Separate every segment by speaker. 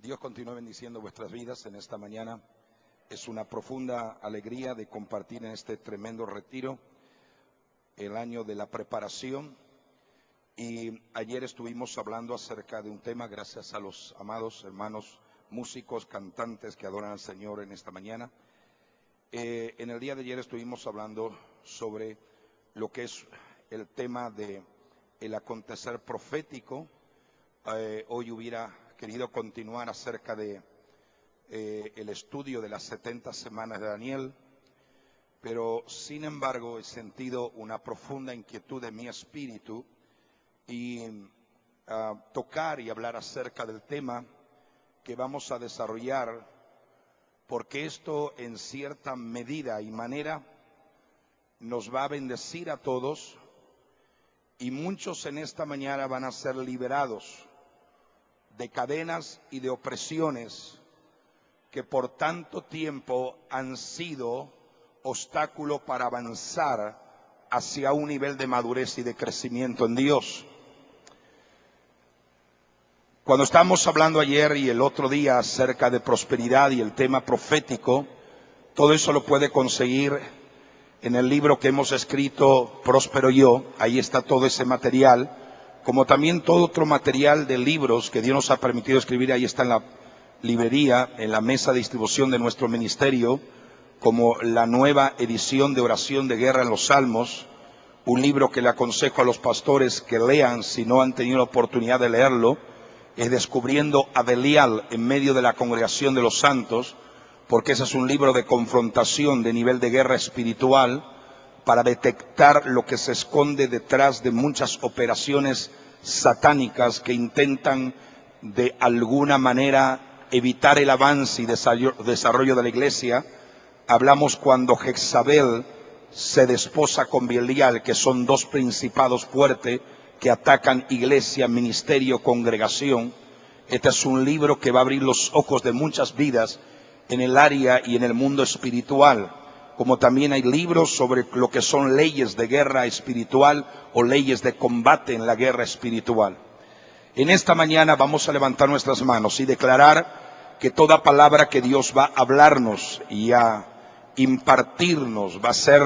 Speaker 1: Dios continúe bendiciendo vuestras vidas en esta mañana. Es una profunda alegría de compartir en este tremendo retiro el año de la preparación. Y ayer estuvimos hablando acerca de un tema, gracias a los amados hermanos músicos, cantantes que adoran al Señor en esta mañana. En el día de ayer estuvimos hablando sobre lo que es el tema de el acontecer profético. Hoy hubiera querido continuar acerca de el estudio de las 70 semanas de Daniel, pero sin embargo he sentido una profunda inquietud en mi espíritu y tocar y hablar acerca del tema que vamos a desarrollar, porque esto en cierta medida y manera nos va a bendecir a todos y muchos en esta mañana van a ser liberados de cadenas y de opresiones que por tanto tiempo han sido obstáculo para avanzar hacia un nivel de madurez y de crecimiento en Dios. Cuando estábamos hablando ayer y el otro día acerca de prosperidad y el tema profético, todo eso lo puede conseguir en el libro que hemos escrito, Próspero Yo. Ahí está todo ese material, como también todo otro material de libros que Dios nos ha permitido escribir. Ahí está en la librería, en la mesa de distribución de nuestro ministerio, como la nueva edición de Oración de Guerra en los Salmos, un libro que le aconsejo a los pastores que lean si no han tenido la oportunidad de leerlo, es Descubriendo a Belial en medio de la congregación de los santos, porque ese es un libro de confrontación de nivel de guerra espiritual para detectar lo que se esconde detrás de muchas operaciones satánicas que intentan de alguna manera evitar el avance y desarrollo de la iglesia. Hablamos cuando Jezabel se desposa con Belial, que son dos principados fuertes que atacan iglesia, ministerio, congregación. Este es un libro que va a abrir los ojos de muchas vidas en el área y en el mundo espiritual, como también hay libros sobre lo que son leyes de guerra espiritual o leyes de combate en la guerra espiritual. En esta mañana vamos a levantar nuestras manos y declarar que toda palabra que Dios va a hablarnos y a impartirnos va a ser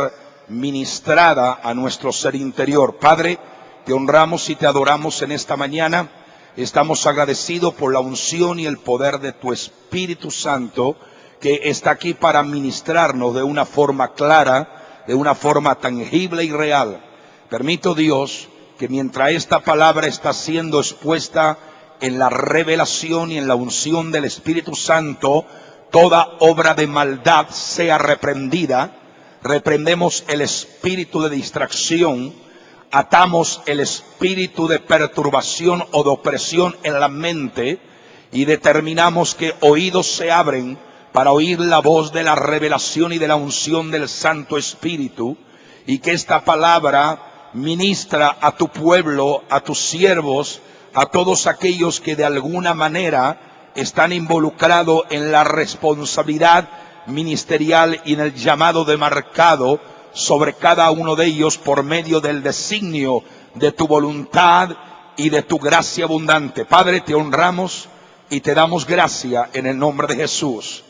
Speaker 1: ministrada a nuestro ser interior. Padre, te honramos y te adoramos en esta mañana. Estamos agradecidos por la unción y el poder de tu Espíritu Santo, que está aquí para ministrarnos de una forma clara, de una forma tangible y real. Permito, Dios, que mientras esta palabra está siendo expuesta en la revelación y en la unción del Espíritu Santo, toda obra de maldad sea reprendida. Reprendemos el espíritu de distracción, atamos el espíritu de perturbación o de opresión en la mente y determinamos que oídos se abren para oír la voz de la revelación y de la unción del Santo Espíritu, y que esta palabra ministra a tu pueblo, a tus siervos, a todos aquellos que de alguna manera están involucrados en la responsabilidad ministerial y en el llamado demarcado sobre cada uno de ellos por medio del designio de tu voluntad y de tu gracia abundante. Padre, te honramos y te damos gracia en el nombre de Jesús.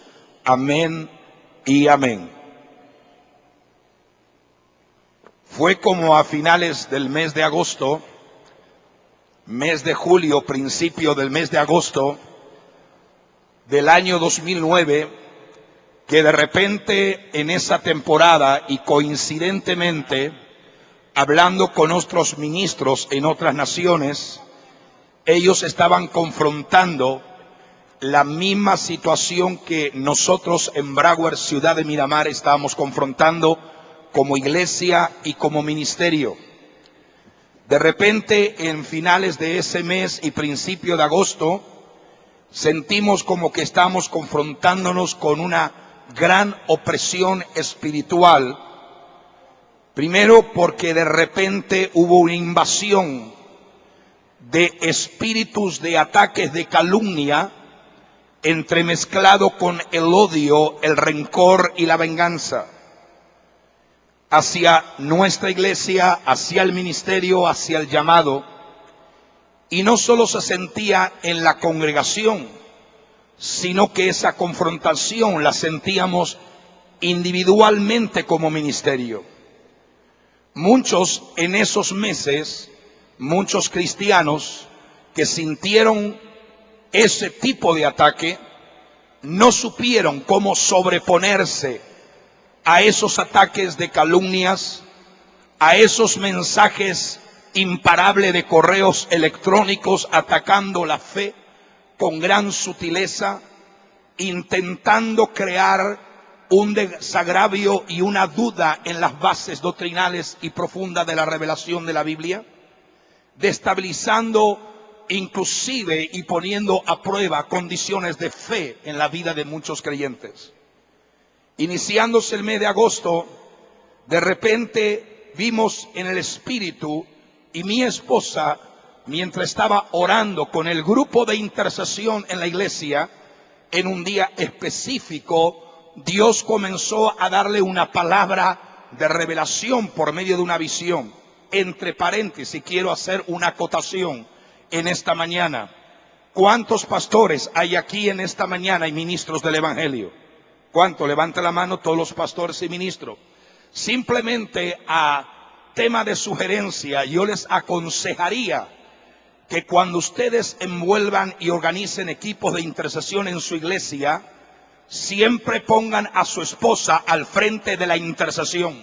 Speaker 1: Amén y amén. Fue como a finales del mes de agosto, mes de julio, principio del mes de agosto del año 2009, que de repente en esa temporada y coincidentemente, hablando con otros ministros en otras naciones, ellos estaban confrontando la misma situación que nosotros en Broward, ciudad de Miramar, estábamos confrontando como iglesia y como ministerio. De repente, en finales de ese mes y principio de agosto, sentimos como que estamos confrontándonos con una gran opresión espiritual. Primero porque de repente hubo una invasión de espíritus de ataques de calumnia, entremezclado con el odio, el rencor y la venganza hacia nuestra iglesia, hacia el ministerio, hacia el llamado. Y no solo se sentía en la congregación, sino que esa confrontación la sentíamos individualmente como ministerio. Muchos en esos meses, muchos cristianos que sintieron ese tipo de ataque, no supieron cómo sobreponerse a esos ataques de calumnias, a esos mensajes imparables de correos electrónicos atacando la fe con gran sutileza, intentando crear un desagravio y una duda en las bases doctrinales y profundas de la revelación de la Biblia, destabilizando inclusive y poniendo a prueba condiciones de fe en la vida de muchos creyentes. Iniciándose el mes de agosto, de repente vimos en el espíritu, y mi esposa, mientras estaba orando con el grupo de intercesión en la iglesia, en un día específico, Dios comenzó a darle una palabra de revelación por medio de una visión. Entre paréntesis, quiero hacer una acotación en esta mañana. ¿Cuántos pastores hay aquí en esta mañana y ministros del Evangelio? ¿Cuántos? Levante la mano todos los pastores y ministros. Simplemente a tema de sugerencia, yo les aconsejaría que cuando ustedes envuelvan y organicen equipos de intercesión en su iglesia, siempre pongan a su esposa al frente de la intercesión.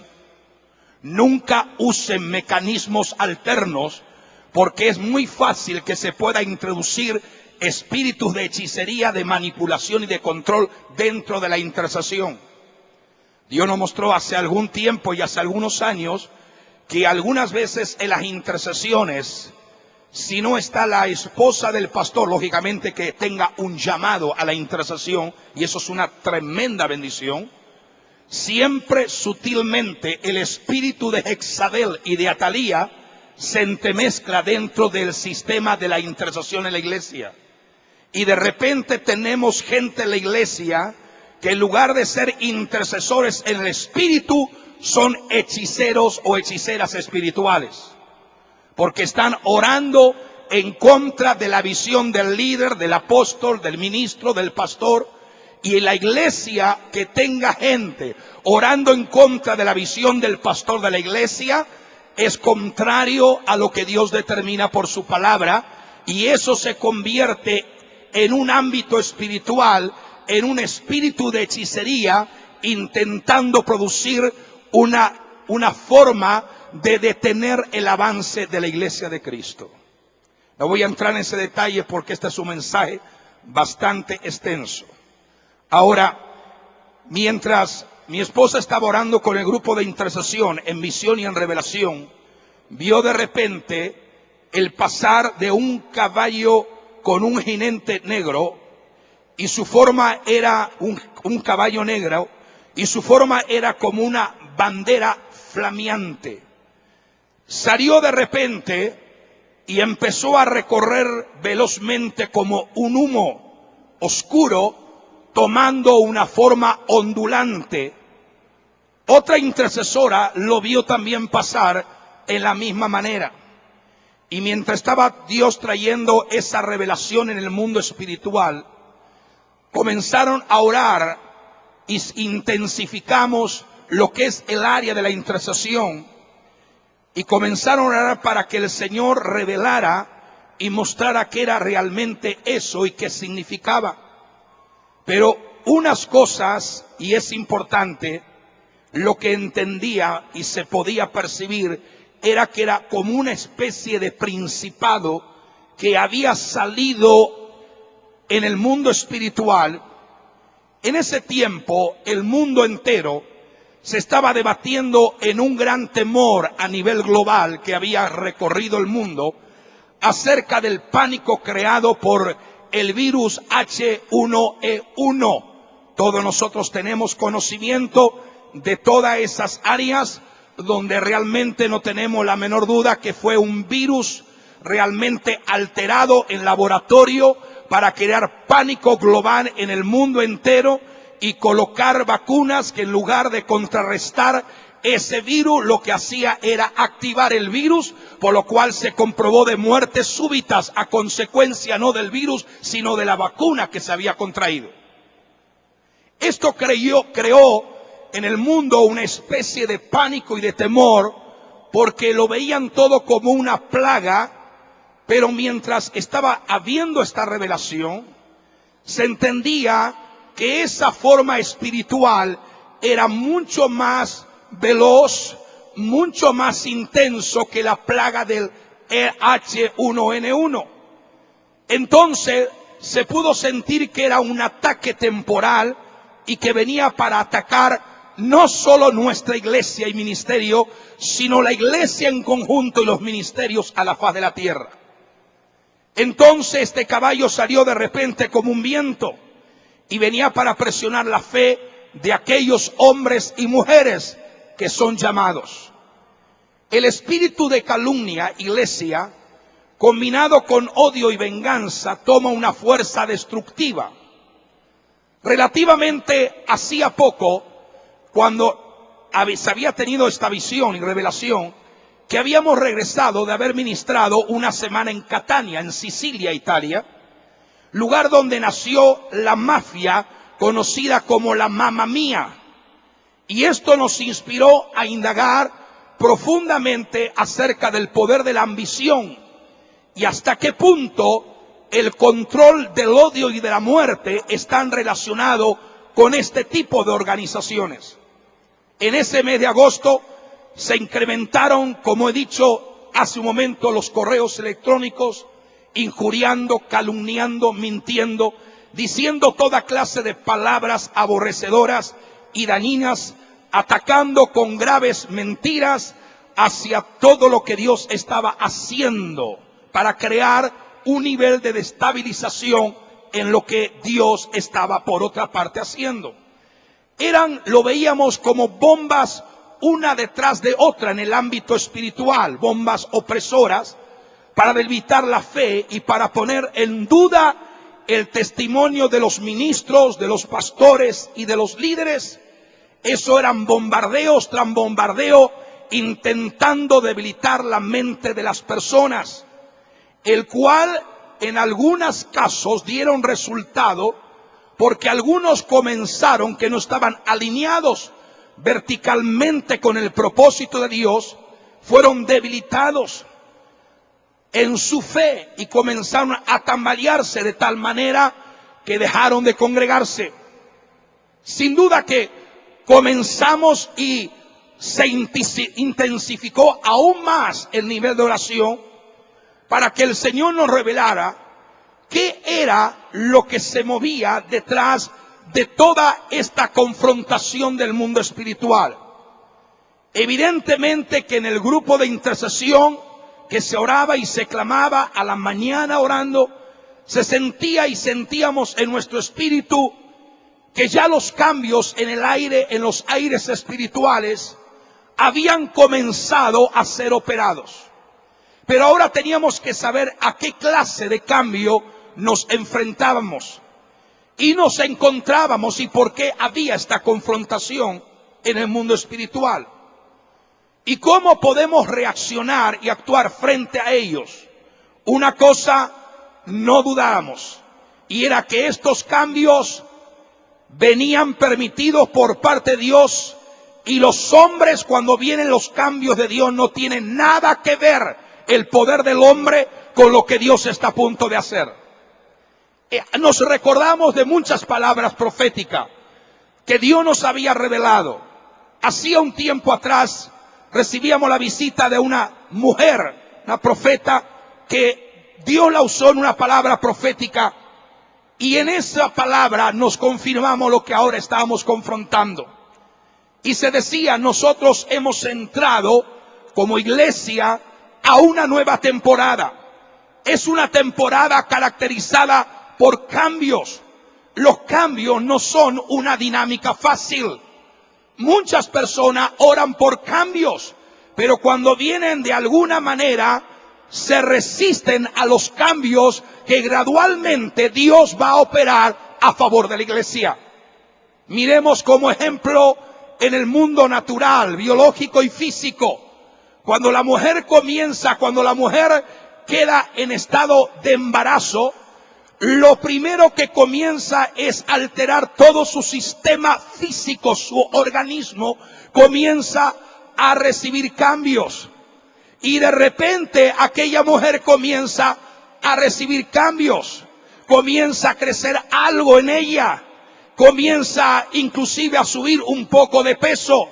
Speaker 1: Nunca usen mecanismos alternos, porque es muy fácil que se pueda introducir espíritus de hechicería, de manipulación y de control dentro de la intercesión. Dios nos mostró hace algún tiempo y hace algunos años que algunas veces en las intercesiones, si no está la esposa del pastor, lógicamente que tenga un llamado a la intercesión, y eso es una tremenda bendición, siempre sutilmente el espíritu de Jezabel y de Atalía se entremezcla dentro del sistema de la intercesión en la iglesia. Y de repente tenemos gente en la iglesia que en lugar de ser intercesores en el espíritu, son hechiceros o hechiceras espirituales. Porque están orando en contra de la visión del líder, del apóstol, del ministro, del pastor. Y en la iglesia que tenga gente orando en contra de la visión del pastor de la iglesia, es contrario a lo que Dios determina por su palabra. Y eso se convierte en un ámbito espiritual, en un espíritu de hechicería, intentando producir una forma de detener el avance de la iglesia de Cristo. No voy a entrar en ese detalle porque este es un mensaje bastante extenso. Ahora, mientras mi esposa estaba orando con el grupo de intercesión en visión y en revelación, vio de repente el pasar de un caballo con un jinete negro, y su forma era un caballo negro, y su forma era como una bandera flameante. Salió de repente y empezó a recorrer velozmente como un humo oscuro, tomando una forma ondulante. Otra intercesora lo vio también pasar en la misma manera. Y mientras estaba Dios trayendo esa revelación en el mundo espiritual, comenzaron a orar y intensificamos lo que es el área de la intercesión. Y comenzaron a orar para que el Señor revelara y mostrara qué era realmente eso y qué significaba. Pero unas cosas, y es importante, lo que entendía y se podía percibir, era que era como una especie de principado que había salido en el mundo espiritual. En ese tiempo, el mundo entero se estaba debatiendo en un gran temor a nivel global que había recorrido el mundo acerca del pánico creado por el virus H1N1. Todos nosotros tenemos conocimiento de todas esas áreas donde realmente no tenemos la menor duda que fue un virus realmente alterado en laboratorio para crear pánico global en el mundo entero y colocar vacunas que en lugar de contrarrestar ese virus lo que hacía era activar el virus, por lo cual se comprobó de muertes súbitas a consecuencia no del virus, sino de la vacuna que se había contraído. Esto creó en el mundo una especie de pánico y de temor, porque lo veían todo como una plaga, pero mientras estaba habiendo esta revelación, se entendía que esa forma espiritual era mucho más veloz, mucho más intenso que la plaga del H1N1. Entonces se pudo sentir que era un ataque temporal y que venía para atacar no solo nuestra iglesia y ministerio, sino la iglesia en conjunto y los ministerios a la faz de la tierra. Entonces este caballo salió de repente como un viento y venía para presionar la fe de aquellos hombres y mujeres que son llamados. El espíritu de calumnia, iglesia, combinado con odio y venganza, toma una fuerza destructiva. Relativamente hacía poco, cuando se había tenido esta visión y revelación, que habíamos regresado de haber ministrado una semana en Catania, en Sicilia, Italia, lugar donde nació la mafia conocida como la Mamma Mia. Y esto nos inspiró a indagar profundamente acerca del poder de la ambición y hasta qué punto el control del odio y de la muerte están relacionados con este tipo de organizaciones. En ese mes de agosto se incrementaron, como he dicho hace un momento, los correos electrónicos, injuriando, calumniando, mintiendo, diciendo toda clase de palabras aborrecedoras y dañinas, atacando con graves mentiras hacia todo lo que Dios estaba haciendo para crear un nivel de destabilización en lo que Dios estaba por otra parte haciendo. Lo veíamos como bombas una detrás de otra en el ámbito espiritual, bombas opresoras para debilitar la fe y para poner en duda el testimonio de los ministros, de los pastores y de los líderes. Eso eran bombardeos tras bombardeo, intentando debilitar la mente de las personas, el cual en algunos casos dieron resultado, porque algunos comenzaron que no estaban alineados verticalmente con el propósito de Dios, fueron debilitados en su fe y comenzaron a tambalearse de tal manera que dejaron de congregarse. Sin duda que comenzamos y se intensificó aún más el nivel de oración para que el Señor nos revelara qué era lo que se movía detrás de toda esta confrontación del mundo espiritual. Evidentemente que en el grupo de intercesión que se oraba y se clamaba a la mañana orando, se sentía y sentíamos en nuestro espíritu que ya los cambios en el aire, en los aires espirituales, habían comenzado a ser operados. Pero ahora teníamos que saber a qué clase de cambio nos enfrentábamos y nos encontrábamos y por qué había esta confrontación en el mundo espiritual. ¿Y cómo podemos reaccionar y actuar frente a ellos? Una cosa no dudábamos, y era que estos cambios venían permitidos por parte de Dios, y los hombres, cuando vienen los cambios de Dios, no tienen nada que ver el poder del hombre con lo que Dios está a punto de hacer. Nos recordamos de muchas palabras proféticas que Dios nos había revelado. Hacía un tiempo atrás recibíamos la visita de una mujer, una profeta, que Dios la usó en una palabra profética, y en esa palabra nos confirmamos lo que ahora estábamos confrontando. Y se decía, nosotros hemos entrado como iglesia a una nueva temporada. Es una temporada caracterizada por cambios. Los cambios no son una dinámica fácil. Muchas personas oran por cambios, pero cuando vienen de alguna manera se resisten a los cambios que gradualmente Dios va a operar a favor de la iglesia. Miremos como ejemplo en el mundo natural, biológico y físico. Cuando la mujer queda en estado de embarazo, lo primero que comienza es alterar todo su sistema físico, su organismo comienza a recibir cambios. Y de repente aquella mujer comienza a recibir cambios, comienza a crecer algo en ella, comienza inclusive a subir un poco de peso.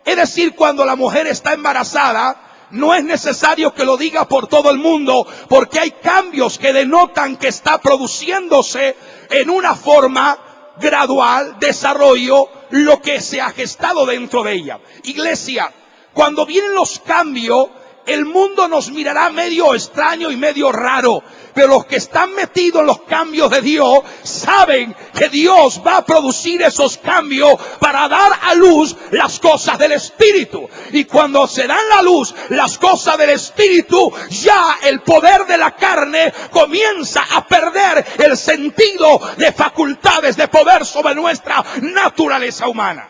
Speaker 1: Es decir, cuando la mujer está embarazada, no es necesario que lo diga por todo el mundo, porque hay cambios que denotan que está produciéndose en una forma gradual, desarrollo, lo que se ha gestado dentro de ella. Iglesia, cuando vienen los cambios, el mundo nos mirará medio extraño y medio raro, pero los que están metidos en los cambios de Dios saben que Dios va a producir esos cambios para dar a luz las cosas del Espíritu. Y cuando se dan a luz las cosas del Espíritu, ya el poder de la carne comienza a perder el sentido de facultades de poder sobre nuestra naturaleza humana.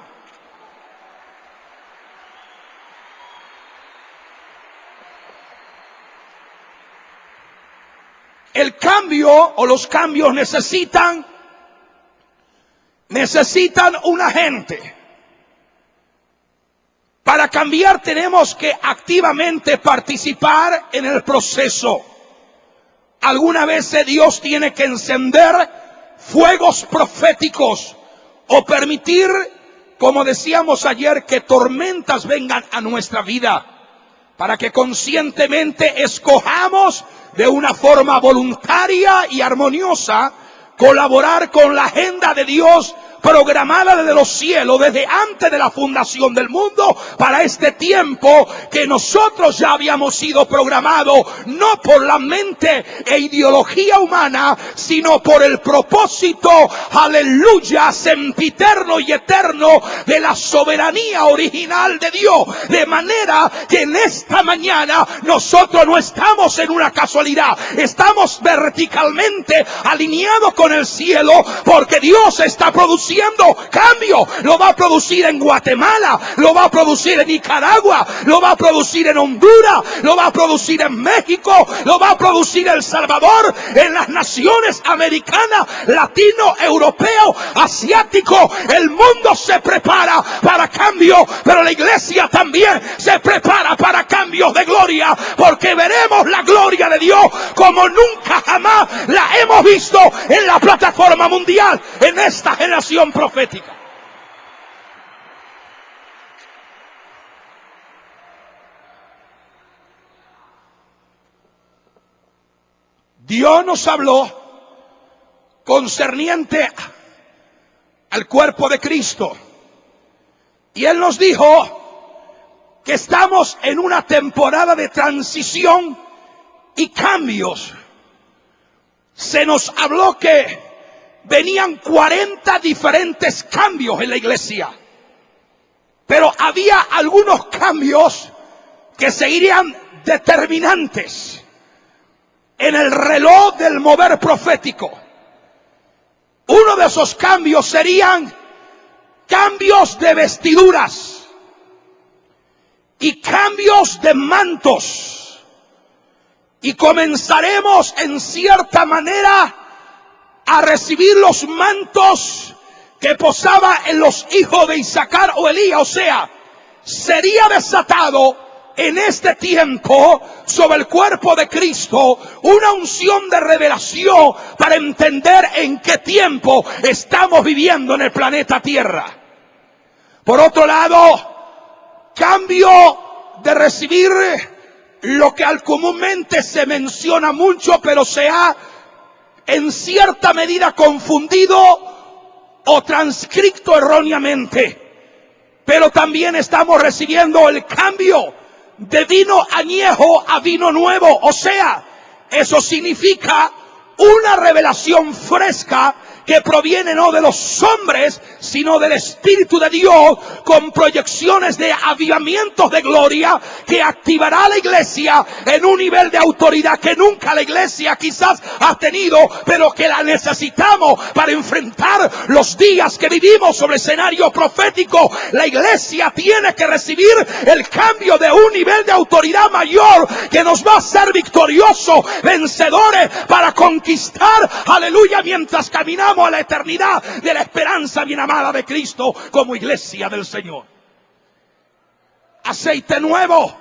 Speaker 1: El cambio o los cambios necesitan un agente. Para cambiar tenemos que activamente participar en el proceso. Algunas veces Dios tiene que encender fuegos proféticos o permitir, como decíamos ayer, que tormentas vengan a nuestra vida para que conscientemente escojamos de una forma voluntaria y armoniosa colaborar con la agenda de Dios programada desde los cielos, desde antes de la fundación del mundo, para este tiempo que nosotros ya habíamos sido programados, no por la mente e ideología humana, sino por el propósito, aleluya, sempiterno y eterno de la soberanía original de Dios. De manera que en esta mañana nosotros no estamos en una casualidad, estamos verticalmente alineados con el cielo, porque Dios está produciendo cambio. Lo va a producir en Guatemala, lo va a producir en Nicaragua, lo va a producir en Honduras, lo va a producir en México, lo va a producir en El Salvador, en las naciones americanas, latino, europeo, asiático. El mundo se prepara para cambio, pero la iglesia también se prepara para cambios de gloria, porque veremos la gloria de Dios como nunca jamás la hemos visto en la plataforma mundial en esta generación profética. Dios nos habló concerniente al cuerpo de Cristo, y Él nos dijo que estamos en una temporada de transición y cambios. Se nos habló que venían 40 diferentes cambios en la iglesia, pero había algunos cambios que serían determinantes en el reloj del mover profético. Uno de esos cambios serían cambios de vestiduras y cambios de mantos, y comenzaremos en cierta manera a recibir los mantos que posaba en los hijos de Isaacar o Elías. O sea, sería desatado en este tiempo sobre el cuerpo de Cristo una unción de revelación para entender en qué tiempo estamos viviendo en el planeta Tierra. Por otro lado, cambio de recibir lo que comúnmente se menciona mucho, pero se ha en cierta medida confundido o transcrito erróneamente. Pero también estamos recibiendo el cambio de vino añejo a vino nuevo. O sea, eso significa una revelación fresca que proviene no de los hombres, sino del Espíritu de Dios, con proyecciones de avivamientos de gloria que activará a la iglesia en un nivel de autoridad que nunca la iglesia quizás ha tenido, pero que la necesitamos para enfrentar los días que vivimos sobre escenario profético. La iglesia tiene que recibir el cambio de un nivel de autoridad mayor que nos va a hacer victoriosos, vencedores, para conquistar, aleluya, mientras caminamos a la eternidad de la esperanza bien amada de Cristo como iglesia del Señor. Aceite nuevo,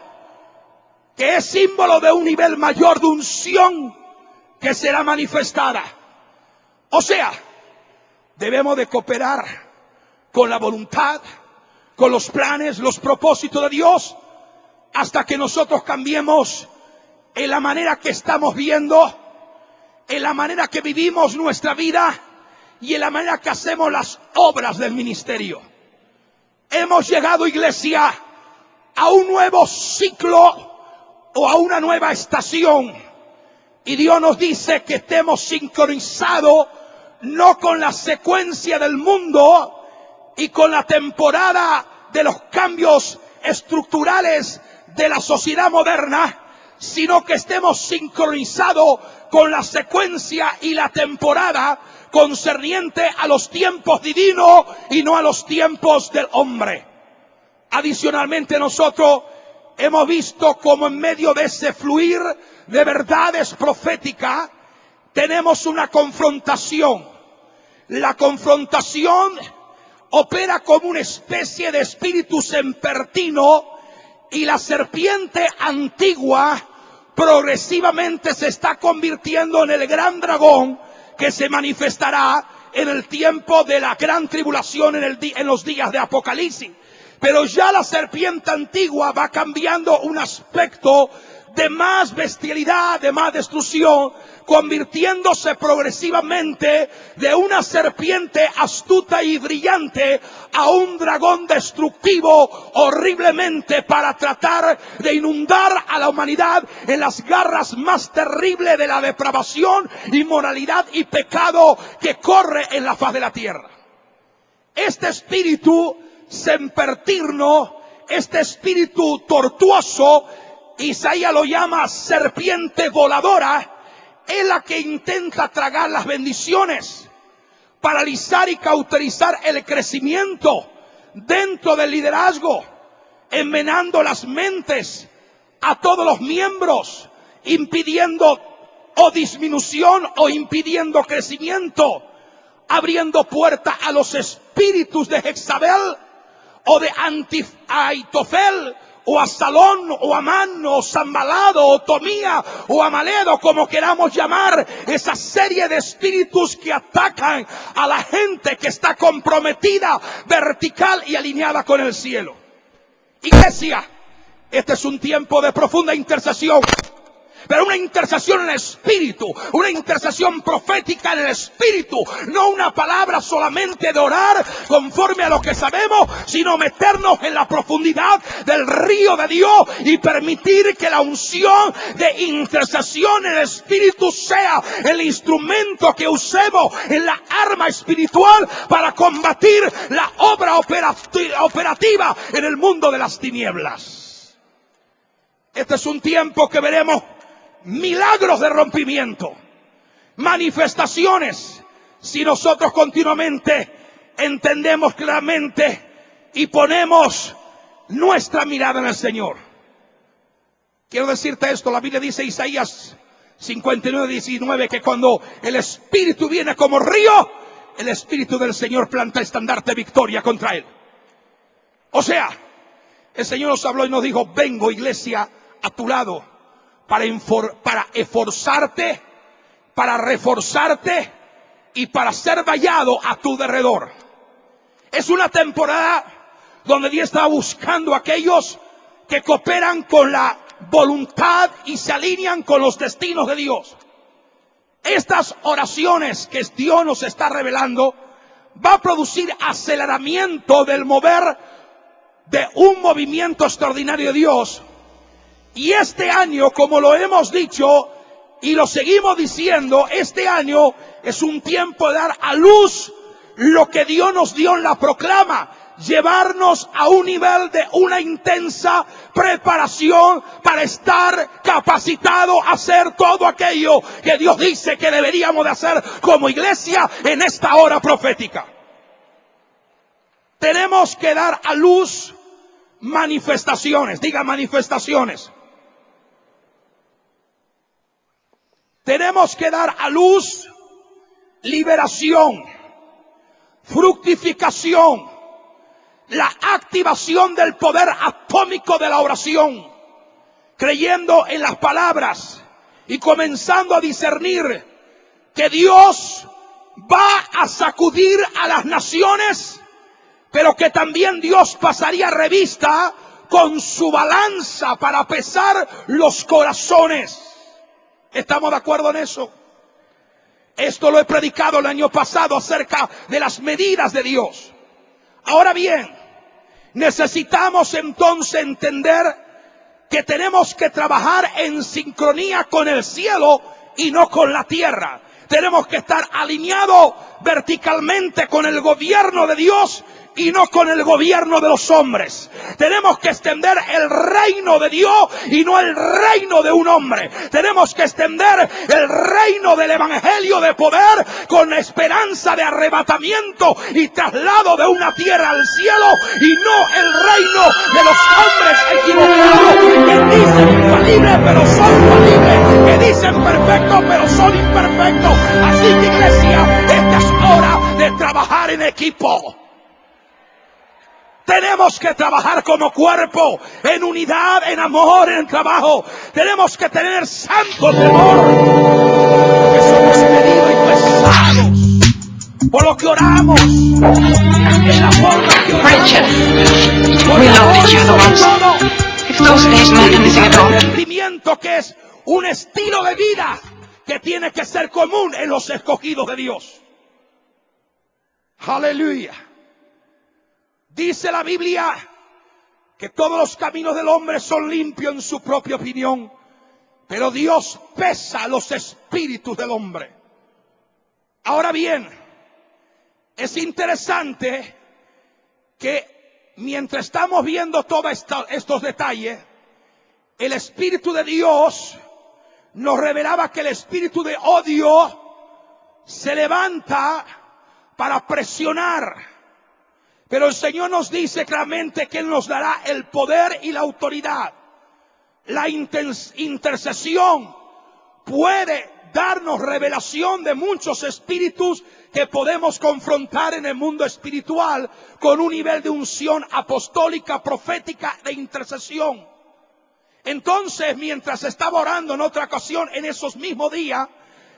Speaker 1: que es símbolo de un nivel mayor de unción que será manifestada. O sea, debemos de cooperar con la voluntad, con los planes, los propósitos de Dios, hasta que nosotros cambiemos en la manera que estamos viendo, en la manera que vivimos nuestra vida y en la manera que hacemos las obras del ministerio. Hemos llegado, iglesia, a un nuevo ciclo o a una nueva estación. Y Dios nos dice que estemos sincronizados no con la secuencia del mundo y con la temporada de los cambios estructurales de la sociedad moderna, sino que estemos sincronizados con la secuencia y la temporada concerniente a los tiempos divinos y no a los tiempos del hombre. Adicionalmente, nosotros hemos visto como en medio de ese fluir de verdades proféticas tenemos una confrontación. La confrontación opera como una especie de espíritu sempertino y la serpiente antigua progresivamente se está convirtiendo en el gran dragón que se manifestará en el tiempo de la gran tribulación en los días de Apocalipsis. Pero ya la serpiente antigua va cambiando un aspecto de más bestialidad, de más destrucción, convirtiéndose progresivamente de una serpiente astuta y brillante a un dragón destructivo horriblemente para tratar de inundar a la humanidad en las garras más terribles de la depravación, inmoralidad y pecado que corre en la faz de la tierra. Este espíritu sempertirno, este espíritu tortuoso, Isaías lo llama serpiente voladora, es la que intenta tragar las bendiciones, paralizar y cauterizar el crecimiento dentro del liderazgo, envenenando las mentes a todos los miembros, impidiendo o disminución o impidiendo crecimiento, abriendo puerta a los espíritus de Jezabel o de Aitofel, o Absalón, o Amán, o Zambalado, o Tomía, o Amaledo, como queramos llamar, esa serie de espíritus que atacan a la gente que está comprometida, vertical y alineada con el cielo. Iglesia, este es un tiempo de profunda intercesión. Pero una intercesión en el Espíritu, una intercesión profética en el Espíritu, no una palabra solamente de orar conforme a lo que sabemos, sino meternos en la profundidad del río de Dios y permitir que la unción de intercesión en el Espíritu sea el instrumento que usemos en la arma espiritual para combatir la obra operativa en el mundo de las tinieblas. Este es un tiempo que veremos milagros de rompimiento, manifestaciones, si nosotros continuamente entendemos claramente y ponemos nuestra mirada en el Señor. Quiero decirte esto, la Biblia dice, Isaías 59:19, que cuando el Espíritu viene como río, el Espíritu del Señor planta estandarte de victoria contra él. O sea, el Señor nos habló y nos dijo, vengo, iglesia, a tu lado, para esforzarte, para reforzarte y para ser vallado a tu derredor. Es una temporada donde Dios está buscando a aquellos que cooperan con la voluntad y se alinean con los destinos de Dios. Estas oraciones que Dios nos está revelando va a producir aceleramiento del mover de un movimiento extraordinario de Dios. Y este año, como lo hemos dicho, y lo seguimos diciendo, este año es un tiempo de dar a luz lo que Dios nos dio en la proclama. Llevarnos a un nivel de una intensa preparación para estar capacitado a hacer todo aquello que Dios dice que deberíamos de hacer como iglesia en esta hora profética. Tenemos que dar a luz manifestaciones, diga manifestaciones. Tenemos que dar a luz liberación, fructificación, la activación del poder atómico de la oración, creyendo en las palabras y comenzando a discernir que Dios va a sacudir a las naciones, pero que también Dios pasaría revista con su balanza para pesar los corazones. ¿Estamos de acuerdo en eso? Esto lo he predicado el año pasado acerca de las medidas de Dios. Ahora bien, necesitamos entonces entender que tenemos que trabajar en sincronía con el cielo y no con la tierra. Tenemos que estar alineados verticalmente con el gobierno de Dios y no con el gobierno de los hombres. Tenemos que extender el reino de Dios y no el reino de un hombre. Tenemos que extender el reino del evangelio de poder con esperanza de arrebatamiento y traslado de una tierra al cielo, y no el reino de los hombres equivocados que dicen infalibles pero son falibles, que dicen perfectos pero son imperfectos. Así que, iglesia, esta es hora de trabajar en equipo. Tenemos que trabajar como cuerpo, en unidad, en amor, en trabajo. Tenemos que tener santo temor, porque somos medidos y pesados por lo que oramos, en la forma que oramos, por el sentimiento que es un estilo de vida que tiene que ser común en los escogidos de Dios. Aleluya. Dice la Biblia que todos los caminos del hombre son limpios en su propia opinión, pero Dios pesa los espíritus del hombre. Ahora bien, es interesante que mientras estamos viendo todos estos detalles, el Espíritu de Dios nos revelaba que el espíritu de odio se levanta para presionar. Pero el Señor nos dice claramente que Él nos dará el poder y la autoridad. La intercesión puede darnos revelación de muchos espíritus que podemos confrontar en el mundo espiritual con un nivel de unción apostólica, profética, de intercesión. Entonces, mientras estaba orando en otra ocasión en esos mismos días,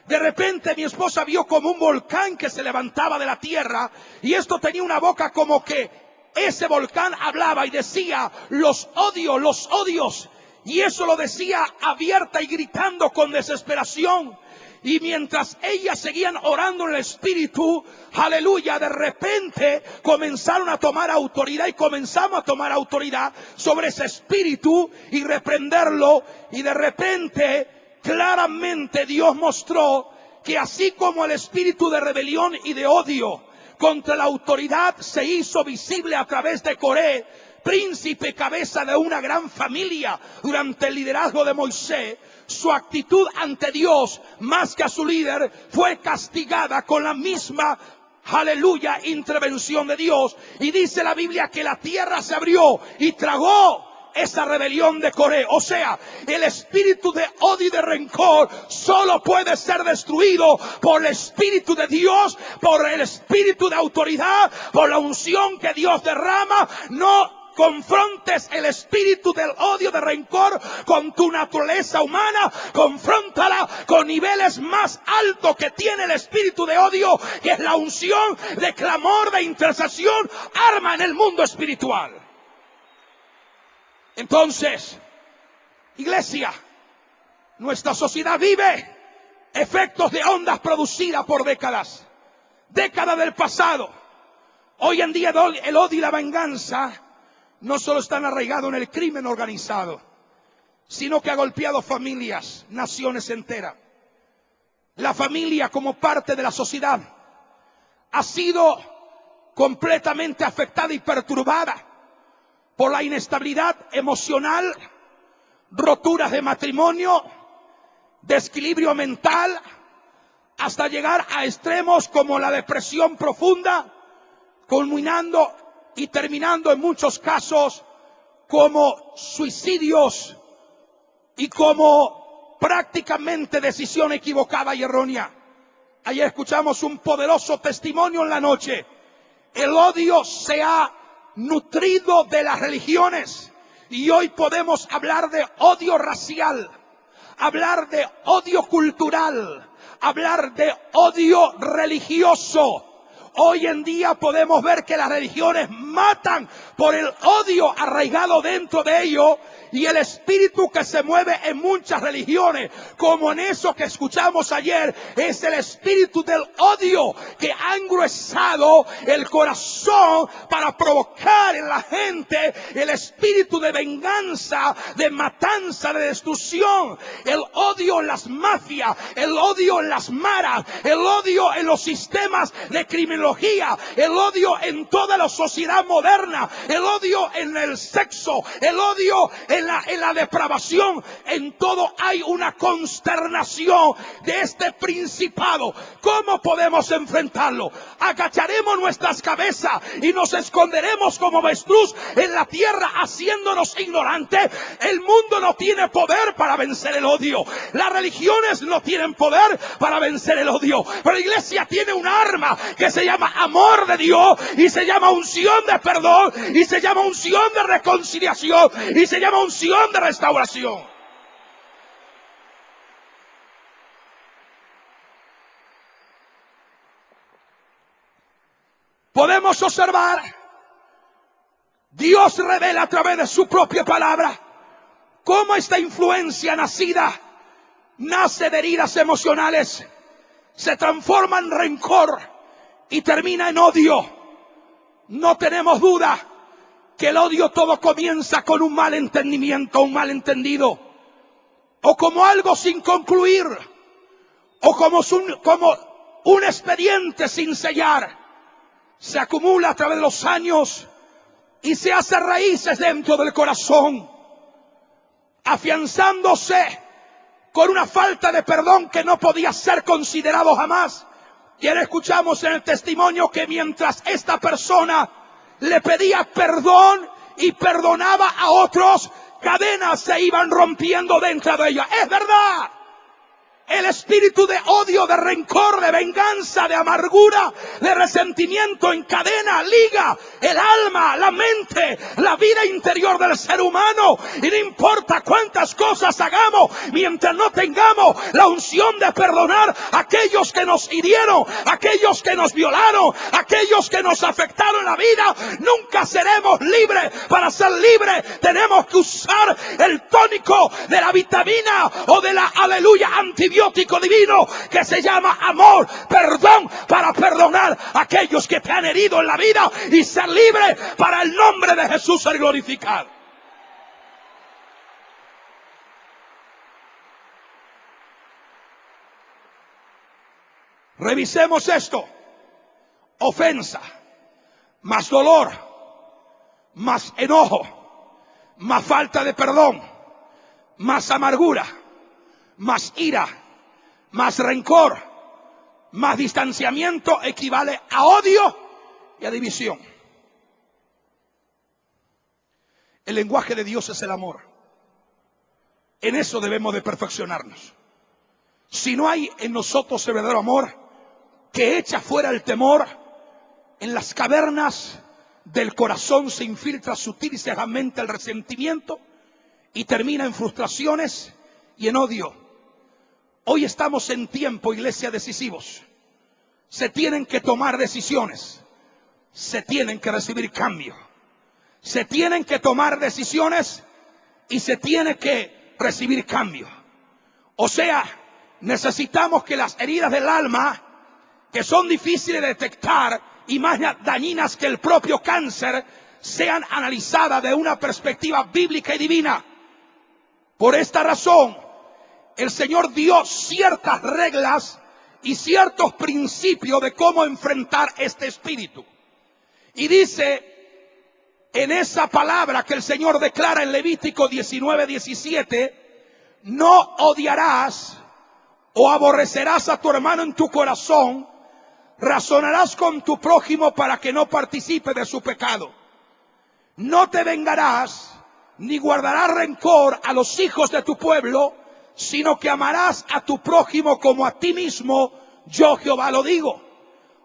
Speaker 1: de repente mi esposa vio como un volcán que se levantaba de la tierra, y esto tenía una boca como que ese volcán hablaba y decía los odios, y eso lo decía abierta y gritando con desesperación. Y mientras ellas seguían orando en el espíritu, aleluya, de repente comenzaron a tomar autoridad, y comenzamos a tomar autoridad sobre ese espíritu y reprenderlo. Y de repente, claramente Dios mostró que así como el espíritu de rebelión y de odio contra la autoridad se hizo visible a través de Coré, príncipe cabeza de una gran familia durante el liderazgo de Moisés, su actitud ante Dios, más que a su líder, fue castigada con la misma, aleluya, intervención de Dios. Y dice la Biblia que la tierra se abrió y tragó esa rebelión de Coré. O sea, el espíritu de odio y de rencor solo puede ser destruido por el espíritu de Dios, por el espíritu de autoridad, por la unción que Dios derrama. No confrontes el espíritu del odio, de rencor con tu naturaleza humana. Confróntala con niveles más altos que tiene el espíritu de odio, que es la unción de clamor, de intercesión, arma en el mundo espiritual. Entonces, iglesia, nuestra sociedad vive efectos de ondas producidas por décadas del pasado. Hoy en día el odio y la venganza no solo están arraigados en el crimen organizado, sino que ha golpeado familias, naciones enteras. la familia como parte de la sociedad ha sido completamente afectada y perturbada por la inestabilidad emocional, roturas de matrimonio, desequilibrio mental, hasta llegar a extremos como la depresión profunda, culminando y terminando en muchos casos como suicidios y como prácticamente decisión equivocada y errónea. Ayer escuchamos un poderoso testimonio en la noche. El odio se ha nutrido de las religiones y hoy podemos hablar de odio racial, hablar de odio cultural, hablar de odio religioso. Hoy en día podemos ver que las religiones matan por el odio arraigado dentro de ellos, y el espíritu que se mueve en muchas religiones, como en eso que escuchamos ayer, es el espíritu del odio que ha engruesado el corazón para provocar en la gente el espíritu de venganza, de matanza, de destrucción. El odio en las mafias, el odio en las maras, el odio en los sistemas de criminología, el odio en toda la sociedad moderna, el odio en el sexo, el odio en la depravación. En todo hay una consternación de este principado. ¿Cómo podemos enfrentarlo? Agacharemos nuestras cabezas y nos esconderemos como avestruz en la tierra haciéndonos ignorantes. El mundo no tiene poder para vencer el odio. Las religiones no tienen poder para vencer el odio. Pero la iglesia tiene un arma que se llama amor de Dios, y se llama unción de perdón, y se llama unción de reconciliación, y se llama unción de restauración. Podemos observar, Dios revela a través de su propia palabra cómo esta influencia nacida nace de heridas emocionales, se transforma en rencor y termina en odio. No tenemos duda que el odio todo comienza con un mal entendimiento, un malentendido, o como algo sin concluir, o como un expediente sin sellar. Se acumula a través de los años y se hace raíces dentro del corazón, afianzándose con una falta de perdón que no podía ser considerado jamás. Y ahora escuchamos en el testimonio que mientras esta persona le pedía perdón y perdonaba a otros, cadenas se iban rompiendo dentro de ella. Es verdad. El espíritu de odio, de rencor, de venganza, de amargura, de resentimiento encadena, liga el alma, la mente, la vida interior del ser humano. Y no importa cuántas cosas hagamos, mientras no tengamos la unción de perdonar a aquellos que nos hirieron, aquellos que nos violaron, aquellos que nos afectaron la vida, nunca seremos libres. Para ser libres tenemos que usar el tónico de la vitamina o de la aleluya antibiótico divino que se llama amor, perdón, para perdonar a aquellos que te han herido en la vida y ser libre para el nombre de Jesús ser glorificado. Revisemos esto. Ofensa, más dolor, más enojo, más falta de perdón, más amargura, más ira, más rencor, más distanciamiento equivale a odio y a división. El lenguaje de Dios es el amor. En eso debemos de perfeccionarnos. Si no hay en nosotros el verdadero amor que echa fuera el temor, en las cavernas del corazón se infiltra sutil y cegamente el resentimiento y termina en frustraciones y en odio. Hoy estamos en tiempo, iglesia, decisivos. Se tienen que tomar decisiones. Se tienen que recibir cambio. Se tienen que tomar decisiones y se tiene que recibir cambio. O sea, necesitamos que las heridas del alma, que son difíciles de detectar y más dañinas que el propio cáncer, sean analizadas de una perspectiva bíblica y divina. Por esta razón, el Señor dio ciertas reglas y ciertos principios de cómo enfrentar este espíritu. Y dice en esa palabra que el Señor declara en Levítico 19:17, no odiarás o aborrecerás a tu hermano en tu corazón, razonarás con tu prójimo para que no participe de su pecado. No te vengarás ni guardarás rencor a los hijos de tu pueblo, sino que amarás a tu prójimo como a ti mismo, yo Jehová lo digo.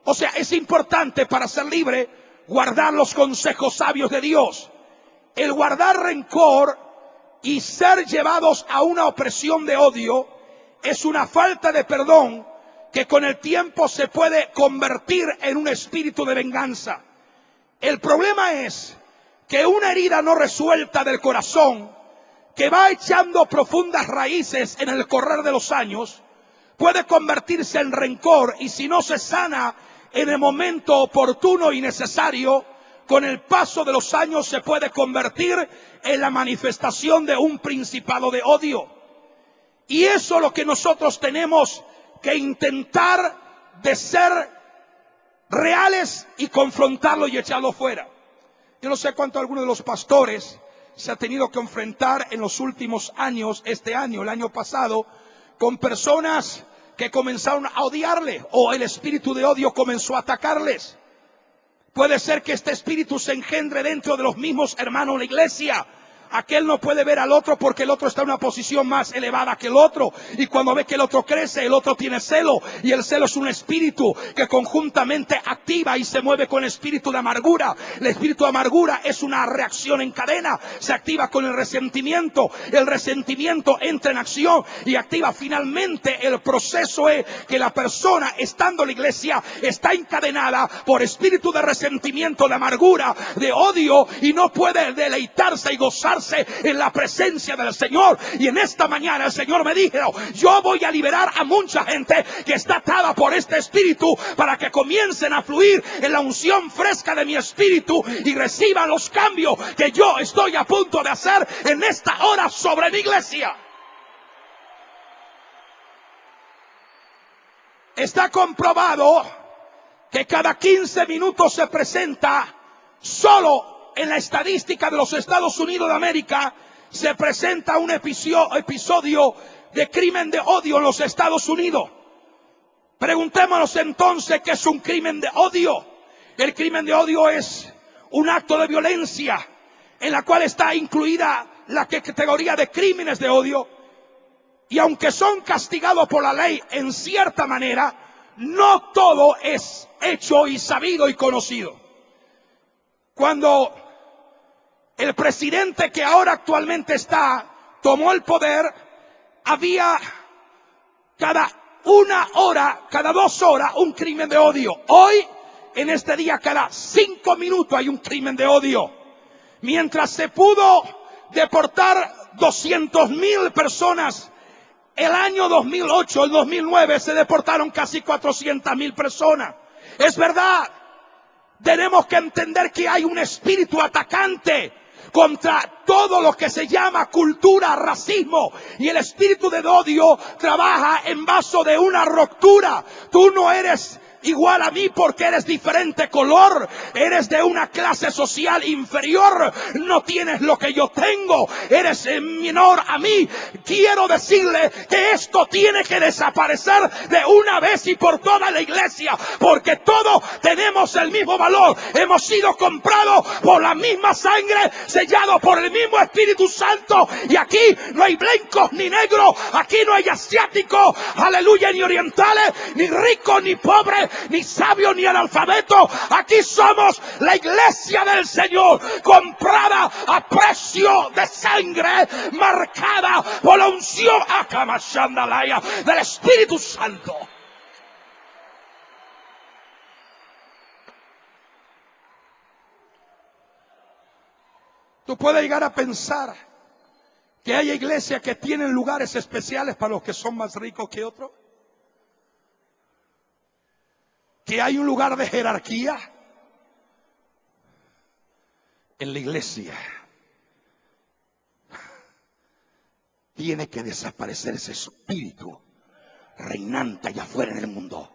Speaker 1: O sea, es importante para ser libre guardar los consejos sabios de Dios. El guardar rencor y ser llevados a una opresión de odio es una falta de perdón que con el tiempo se puede convertir en un espíritu de venganza. El problema es que una herida no resuelta del corazón, que va echando profundas raíces en el correr de los años, puede convertirse en rencor, y si no se sana en el momento oportuno y necesario, con el paso de los años se puede convertir en la manifestación de un principado de odio. Y eso es lo que nosotros tenemos que intentar de ser reales y confrontarlo y echarlo fuera. Yo no sé cuánto alguno de los pastores se ha tenido que enfrentar en los últimos años, este año, el año pasado, con personas que comenzaron a odiarle o el espíritu de odio comenzó a atacarles. Puede ser que este espíritu se engendre dentro de los mismos hermanos de la iglesia. Aquel no puede ver al otro porque el otro está en una posición más elevada que el otro. Y cuando ve que el otro crece, el otro tiene celo. Y el celo es un espíritu que conjuntamente activa y se mueve con el espíritu de amargura. El espíritu de amargura es una reacción en cadena. Se activa con el resentimiento. El resentimiento entra en acción y activa. Finalmente el proceso es que la persona, estando en la iglesia, está encadenada por espíritu de resentimiento, de amargura, de odio, y no puede deleitarse y gozar en la presencia del Señor. Y en esta mañana el Señor me dijo: yo voy a liberar a mucha gente que está atada por este espíritu, para que comiencen a fluir en la unción fresca de mi espíritu y reciban los cambios que yo estoy a punto de hacer en esta hora sobre mi iglesia. Está comprobado que cada 15 minutos se presenta, solo en la estadística de los Estados Unidos de América, se presenta un episodio de crimen de odio en los Estados Unidos. Preguntémonos entonces, ¿qué es un crimen de odio? El crimen de odio es un acto de violencia en la cual está incluida la categoría de crímenes de odio. Y aunque son castigados por la ley en cierta manera, no todo es hecho y sabido y conocido. Cuando el presidente que ahora actualmente está tomó el poder, había cada 1 hora, cada 2 horas un crimen de odio. Hoy, en este día, cada 5 minutos hay un crimen de odio. Mientras se pudo deportar 200,000 personas el año 2008, el 2009 se deportaron casi 400,000 personas. Es verdad, tenemos que entender que hay un espíritu atacante contra todo lo que se llama cultura, racismo, y el espíritu de odio trabaja en base de una ruptura. Tú no eres igual a mí porque eres diferente color, eres de una clase social inferior, no tienes lo que yo tengo, eres menor a mí. Quiero decirle que esto tiene que desaparecer de una vez y por toda la iglesia, porque todos tenemos el mismo valor, hemos sido comprados por la misma sangre, sellados por el mismo Espíritu Santo, y aquí no hay blancos ni negros, aquí no hay asiáticos, aleluya, ni orientales, ni ricos ni pobres, ni sabios ni analfabetos. Aquí somos la iglesia del Señor, comprada a precio de sangre, marcada por la unción akamashandalaya del Espíritu Santo. Tú puedes llegar a pensar que hay iglesias que tienen lugares especiales para los que son más ricos que otros, que hay un lugar de jerarquía. En la iglesia tiene que desaparecer ese espíritu reinante allá afuera en el mundo.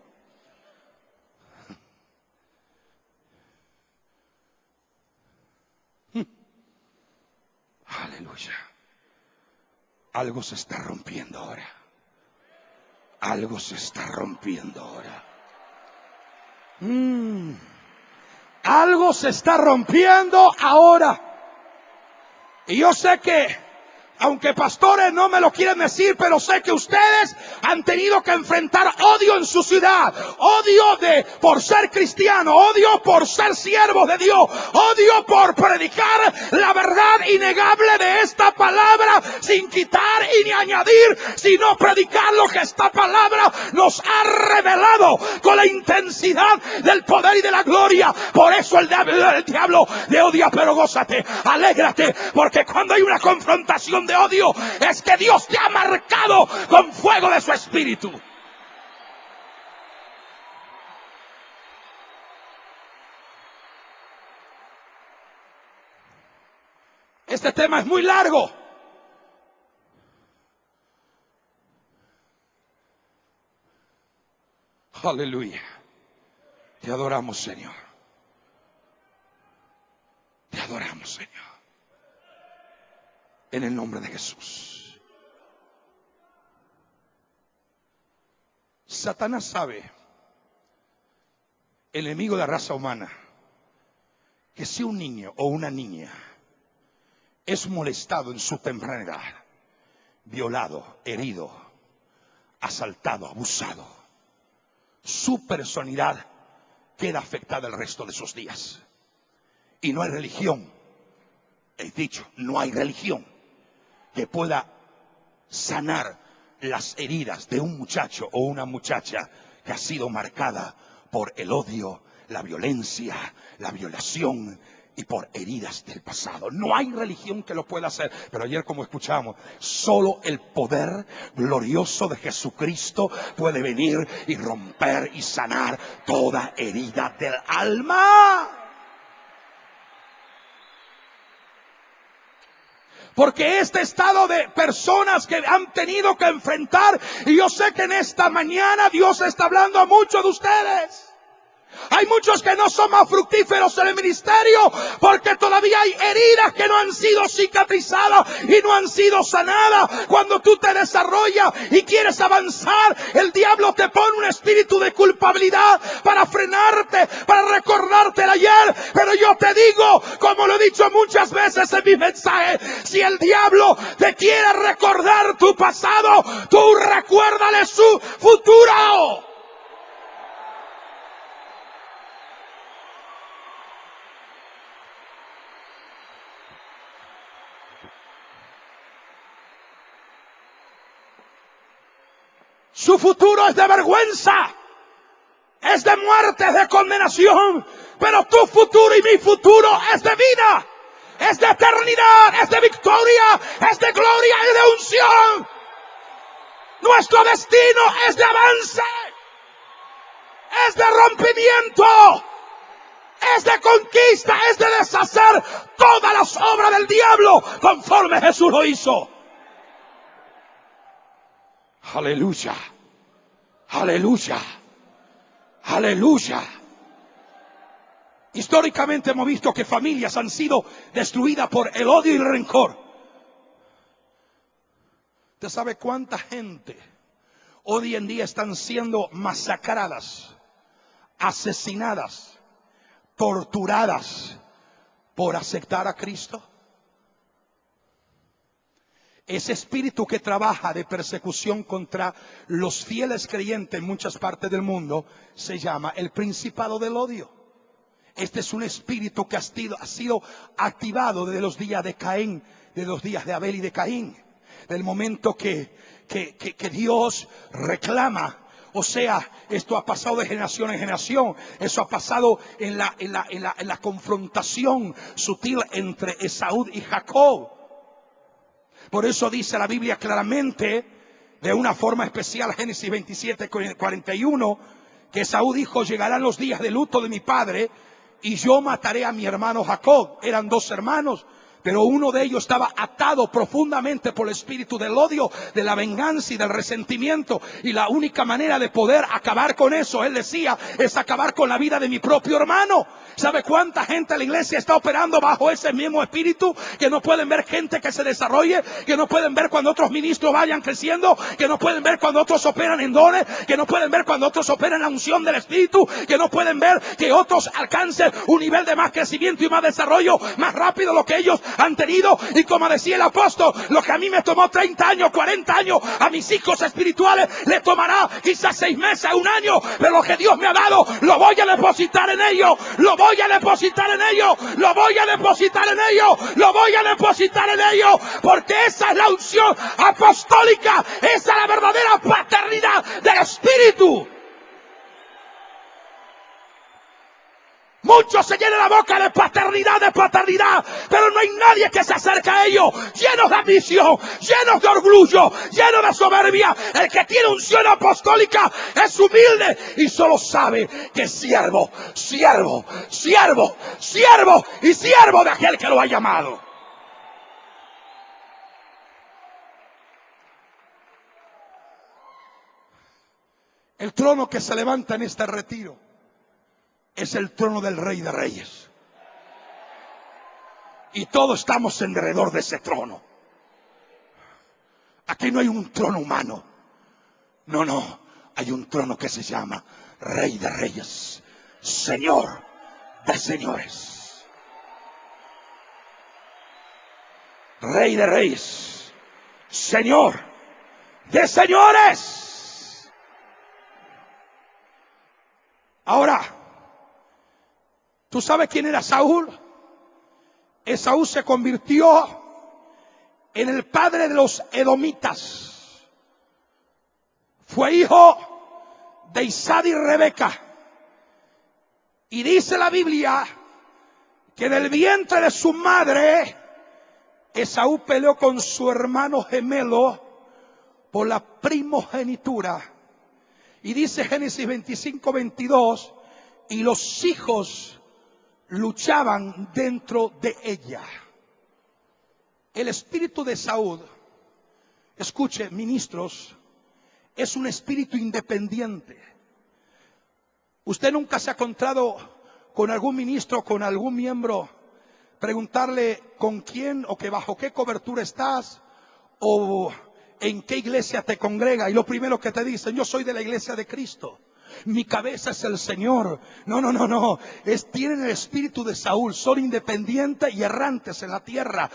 Speaker 1: Aleluya. Algo se está rompiendo ahora. Algo se está rompiendo ahora. Algo se está rompiendo ahora. Y yo sé que, aunque pastores no me lo quieren decir, pero sé que ustedes han tenido que enfrentar odio en su ciudad. Odio por ser cristiano, odio por ser siervos de Dios, odio por predicar la verdad innegable de esta palabra, sin quitar y ni añadir, sino predicar lo que esta palabra nos ha revelado con la intensidad del poder y de la gloria. Por eso el diablo te odia, pero gózate, alégrate, porque cuando hay una confrontación de odio, es que Dios te ha marcado con fuego de su espíritu. Este tema es muy largo. Aleluya. Te adoramos, Señor. Te adoramos, Señor. En el nombre de Jesús. Satanás sabe, el enemigo de la raza humana, que si un niño o una niña es molestado en su temprana edad, violado, herido, asaltado, abusado, su personalidad queda afectada el resto de sus días. Y no hay religión, he dicho, no hay religión que pueda sanar las heridas de un muchacho o una muchacha que ha sido marcada por el odio, la violencia, la violación y por heridas del pasado. No hay religión que lo pueda hacer. Pero ayer, como escuchamos, solo el poder glorioso de Jesucristo puede venir y romper y sanar toda herida del alma. Porque este estado de personas que han tenido que enfrentar, y yo sé que en esta mañana Dios está hablando a muchos de ustedes. Hay muchos que no son más fructíferos en el ministerio porque todavía hay heridas que no han sido cicatrizadas y no han sido sanadas. Cuando tú te desarrollas y quieres avanzar, el diablo te pone un espíritu de culpabilidad para frenarte, para recordarte el ayer. Pero yo te digo, como lo he dicho muchas veces en mi mensaje, si el diablo te quiere recordar tu pasado, tú recuérdale su futuro. Su futuro es de vergüenza, es de muerte, es de condenación. Pero tu futuro y mi futuro es de vida, es de eternidad, es de victoria, es de gloria y de unción. Nuestro destino es de avance, es de rompimiento, es de conquista, es de deshacer todas las obras del diablo conforme Jesús lo hizo. Aleluya, aleluya, aleluya. Históricamente hemos visto que familias han sido destruidas por el odio y el rencor. ¿Usted sabe cuánta gente hoy en día están siendo masacradas, asesinadas, torturadas por aceptar a Cristo? Ese espíritu que trabaja de persecución contra los fieles creyentes en muchas partes del mundo se llama el principado del odio. Este es un espíritu que ha sido activado desde los días de Caín, de los días de Abel y de Caín. Del momento que Dios reclama. O sea, esto ha pasado de generación en generación. Eso ha pasado en la confrontación sutil entre Esaú y Jacob. Por eso dice la Biblia claramente, de una forma especial, Génesis 27:41, que Esaú dijo: llegarán los días de luto de mi padre y yo mataré a mi hermano Jacob. Eran dos hermanos, Pero uno de ellos estaba atado profundamente por el espíritu del odio, de la venganza y del resentimiento. Y la única manera de poder acabar con eso, él decía, es acabar con la vida de mi propio hermano. ¿Sabe cuánta gente en la iglesia está operando bajo ese mismo espíritu? Que no pueden ver gente que se desarrolle, que no pueden ver cuando otros ministros vayan creciendo, que no pueden ver cuando otros operan en dones, que no pueden ver cuando otros operan en la unción del espíritu, que no pueden ver que otros alcancen un nivel de más crecimiento y más desarrollo más rápido de lo que ellos han tenido. Y como decía el apóstol, lo que a mí me tomó 30 años, 40 años, a mis hijos espirituales le tomará quizás 6 meses, 1 año, pero lo que Dios me ha dado lo voy a depositar en ellos, lo voy a depositar en ellos, lo voy a depositar en ellos, lo voy a depositar en ellos, porque esa es la unción apostólica, esa es la verdadera paternidad del espíritu. Muchos se llenan la boca de paternidad, pero no hay nadie que se acerque a ellos, llenos de ambición, llenos de orgullo, llenos de soberbia. El que tiene unción apostólica es humilde y solo sabe que es siervo, siervo, siervo, siervo y siervo de aquel que lo ha llamado. El trono que se levanta en este retiro es el trono del Rey de Reyes. Y todos estamos alrededor de ese trono. Aquí no hay un trono humano. No, no. Hay un trono que se llama Rey de Reyes, Señor de Señores. Rey de Reyes, Señor de Señores. Ahora, ¿tú sabes quién era Saúl? Esaú se convirtió en el padre de los edomitas. Fue hijo de Isaac y Rebeca. Y dice la Biblia que del vientre de su madre, Esaú peleó con su hermano gemelo por la primogenitura. Y dice Génesis 25:22, y los hijos luchaban dentro de ella. El espíritu de Saúl, escuche, ministros, es un espíritu independiente. Usted nunca se ha encontrado con algún ministro, con algún miembro, preguntarle con quién o que bajo qué cobertura estás o en qué iglesia te congrega, y lo primero que te dicen: yo soy de la iglesia de Cristo, mi cabeza es el Señor. No. Tienen el espíritu de Saúl. Son independientes y errantes en la tierra.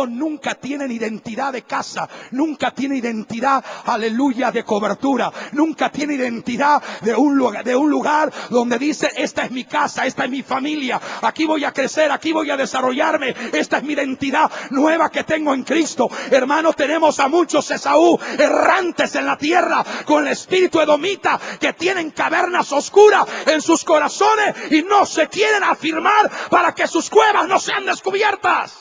Speaker 1: Nunca tienen identidad de casa. Nunca tienen identidad, aleluya, de cobertura. Nunca tienen identidad de un lugar donde dice: esta es mi casa, esta es mi familia. Aquí voy a crecer, aquí voy a desarrollarme. Esta es mi identidad nueva que tengo en Cristo. Hermanos, tenemos a muchos Esaú errantes en la tierra con el espíritu edomita, que tienen cavernas oscuras en sus corazones y no se quieren afirmar para que sus cuevas no sean descubiertas.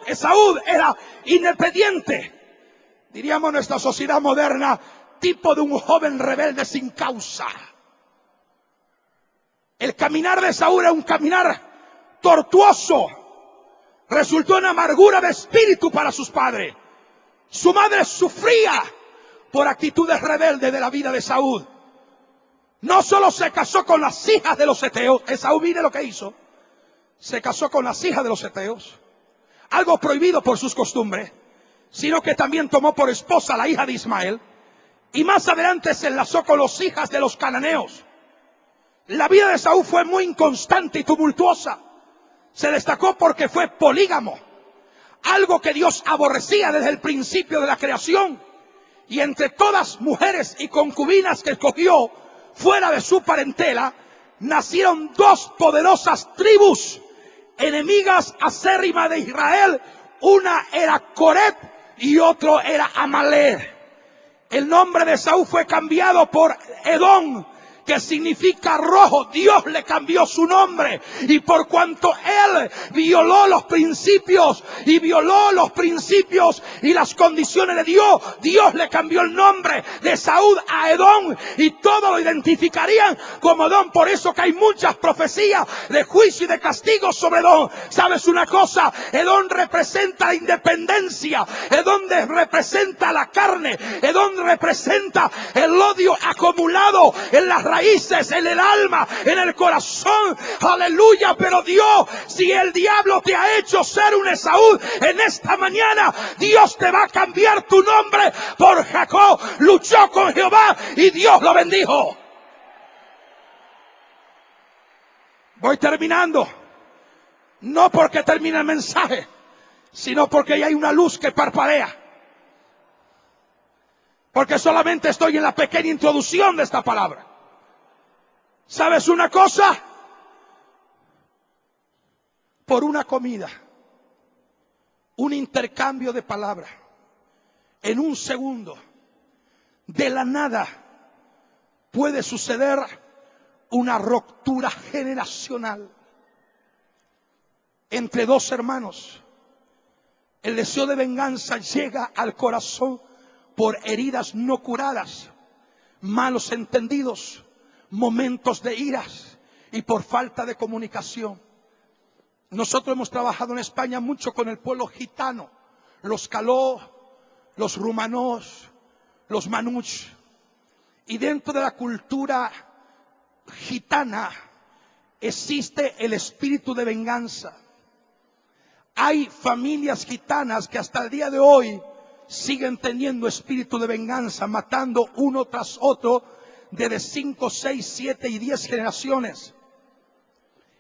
Speaker 1: Esaú era independiente, diríamos nuestra sociedad moderna, tipo de un joven rebelde sin causa. El caminar de Esaú era un caminar tortuoso, resultó en amargura de espíritu para sus padres. Su madre sufría por actitudes rebeldes de la vida de Saúl. No solo se casó con las hijas de los heteos, Esaú, mire lo que hizo, se casó con las hijas de los heteos, algo prohibido por sus costumbres, sino que también tomó por esposa a la hija de Ismael, y más adelante se enlazó con las hijas de los cananeos. La vida de Saúl fue muy inconstante y tumultuosa. Se destacó porque fue polígamo, algo que Dios aborrecía desde el principio de la creación. Y entre todas mujeres y concubinas que escogió fuera de su parentela, nacieron 2 poderosas tribus, enemigas acérrimas de Israel. Una era Coret y otro era Amalek. El nombre de Saúl fue cambiado por Edom, que significa rojo, Dios le cambió su nombre. Y por cuanto él violó los principios y las condiciones de Dios, Dios le cambió el nombre de Saúl a Edom, y todos lo identificarían como Edom. Por eso que hay muchas profecías de juicio y de castigo sobre Edom. ¿Sabes una cosa? Edom representa la independencia, Edom representa la carne, Edom representa el odio acumulado en las raíces, en el alma, en el corazón. Aleluya. Pero Dios, si el diablo te ha hecho ser un Esaú, en esta mañana Dios te va a cambiar tu nombre por Jacob. Luchó con Jehová y Dios lo bendijo. Voy terminando. No porque termine el mensaje, sino porque ya hay una luz que parpadea. Porque solamente estoy en la pequeña introducción de esta palabra. ¿Sabes una cosa? Por una comida, un intercambio de palabras, en un segundo, de la nada, puede suceder una ruptura generacional entre dos hermanos. El deseo de venganza llega al corazón por heridas no curadas, malos entendidos, momentos de iras y por falta de comunicación. Nosotros hemos trabajado en España mucho con el pueblo gitano, los caló, los rumanos, los manuch. Y dentro de la cultura gitana existe el espíritu de venganza. Hay familias gitanas que hasta el día de hoy siguen teniendo espíritu de venganza, matando uno tras otro desde 5, 6, 7 y 10 generaciones.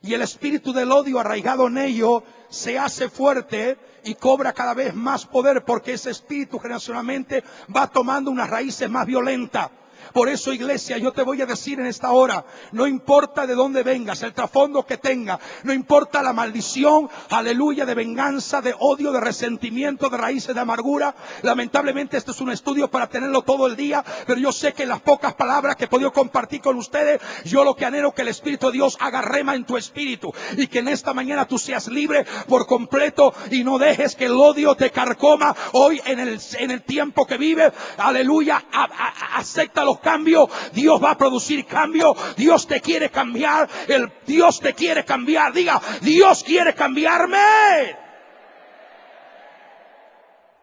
Speaker 1: Y el espíritu del odio arraigado en ello se hace fuerte y cobra cada vez más poder, porque ese espíritu generacionalmente va tomando unas raíces más violentas. Por eso, iglesia, yo te voy a decir en esta hora, no importa de dónde vengas, el trasfondo que tenga, no importa la maldición, aleluya, de venganza, de odio, de resentimiento, de raíces de amargura. Lamentablemente esto es un estudio para tenerlo todo el día, pero yo sé que en las pocas palabras que he podido compartir con ustedes, yo lo que anhelo es que el Espíritu de Dios haga rema en tu espíritu, y que en esta mañana tú seas libre por completo y no dejes que el odio te carcoma hoy en el tiempo que vives. Aleluya, acepta los cambios. Dios va a producir cambio. Dios te quiere cambiar. Dios te quiere cambiar. Diga, Dios quiere cambiarme.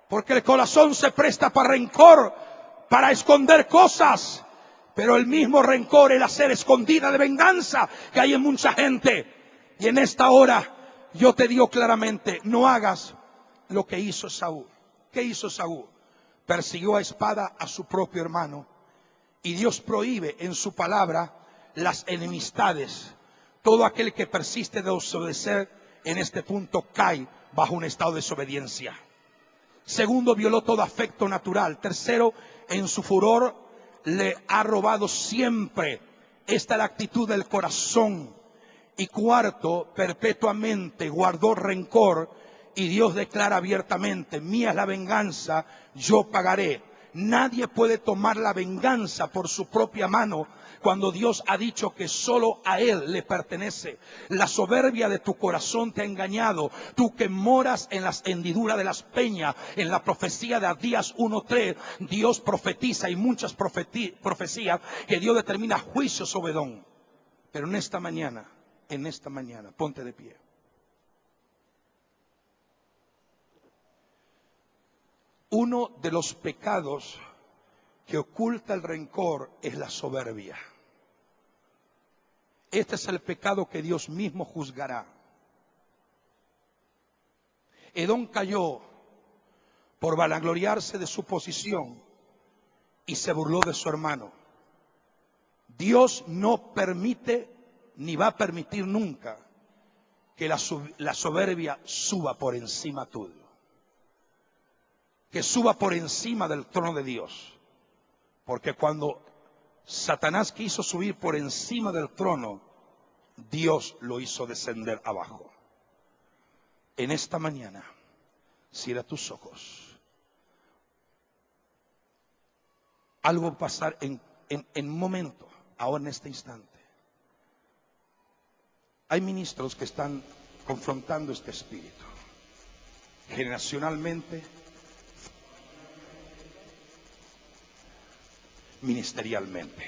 Speaker 1: Porque el corazón se presta para rencor, para esconder cosas. Pero el mismo rencor, el hacer escondida de venganza que hay en mucha gente. Y en esta hora yo te digo claramente, no hagas lo que hizo Saúl. ¿Qué hizo Saúl? Persiguió a espada a su propio hermano. Y Dios prohíbe en su palabra las enemistades. Todo aquel que persiste de desobedecer en este punto cae bajo un estado de desobediencia. Segundo, violó todo afecto natural. Tercero, en su furor le ha robado siempre. Esta es la actitud del corazón. Y cuarto, perpetuamente guardó rencor, y Dios declara abiertamente, mía es la venganza, yo pagaré. Nadie puede tomar la venganza por su propia mano cuando Dios ha dicho que solo a Él le pertenece. La soberbia de tu corazón te ha engañado. Tú que moras en las hendiduras de las peñas, en la profecía de Abdías 1:3, Dios profetiza, y muchas profecías que Dios determina juicio sobre Edom. Pero en esta mañana, ponte de pie. Uno de los pecados que oculta el rencor es la soberbia. Este es el pecado que Dios mismo juzgará. Edom cayó por vanagloriarse de su posición y se burló de su hermano. Dios no permite ni va a permitir nunca que la soberbia suba por encima tuyo, que suba por encima del trono de Dios. Porque cuando Satanás quiso subir por encima del trono, Dios lo hizo descender abajo. En esta mañana, cierra tus ojos. Algo va a pasar en un momento. ahora en este instante. Hay ministros que están confrontando este espíritu. Generacionalmente, ministerialmente.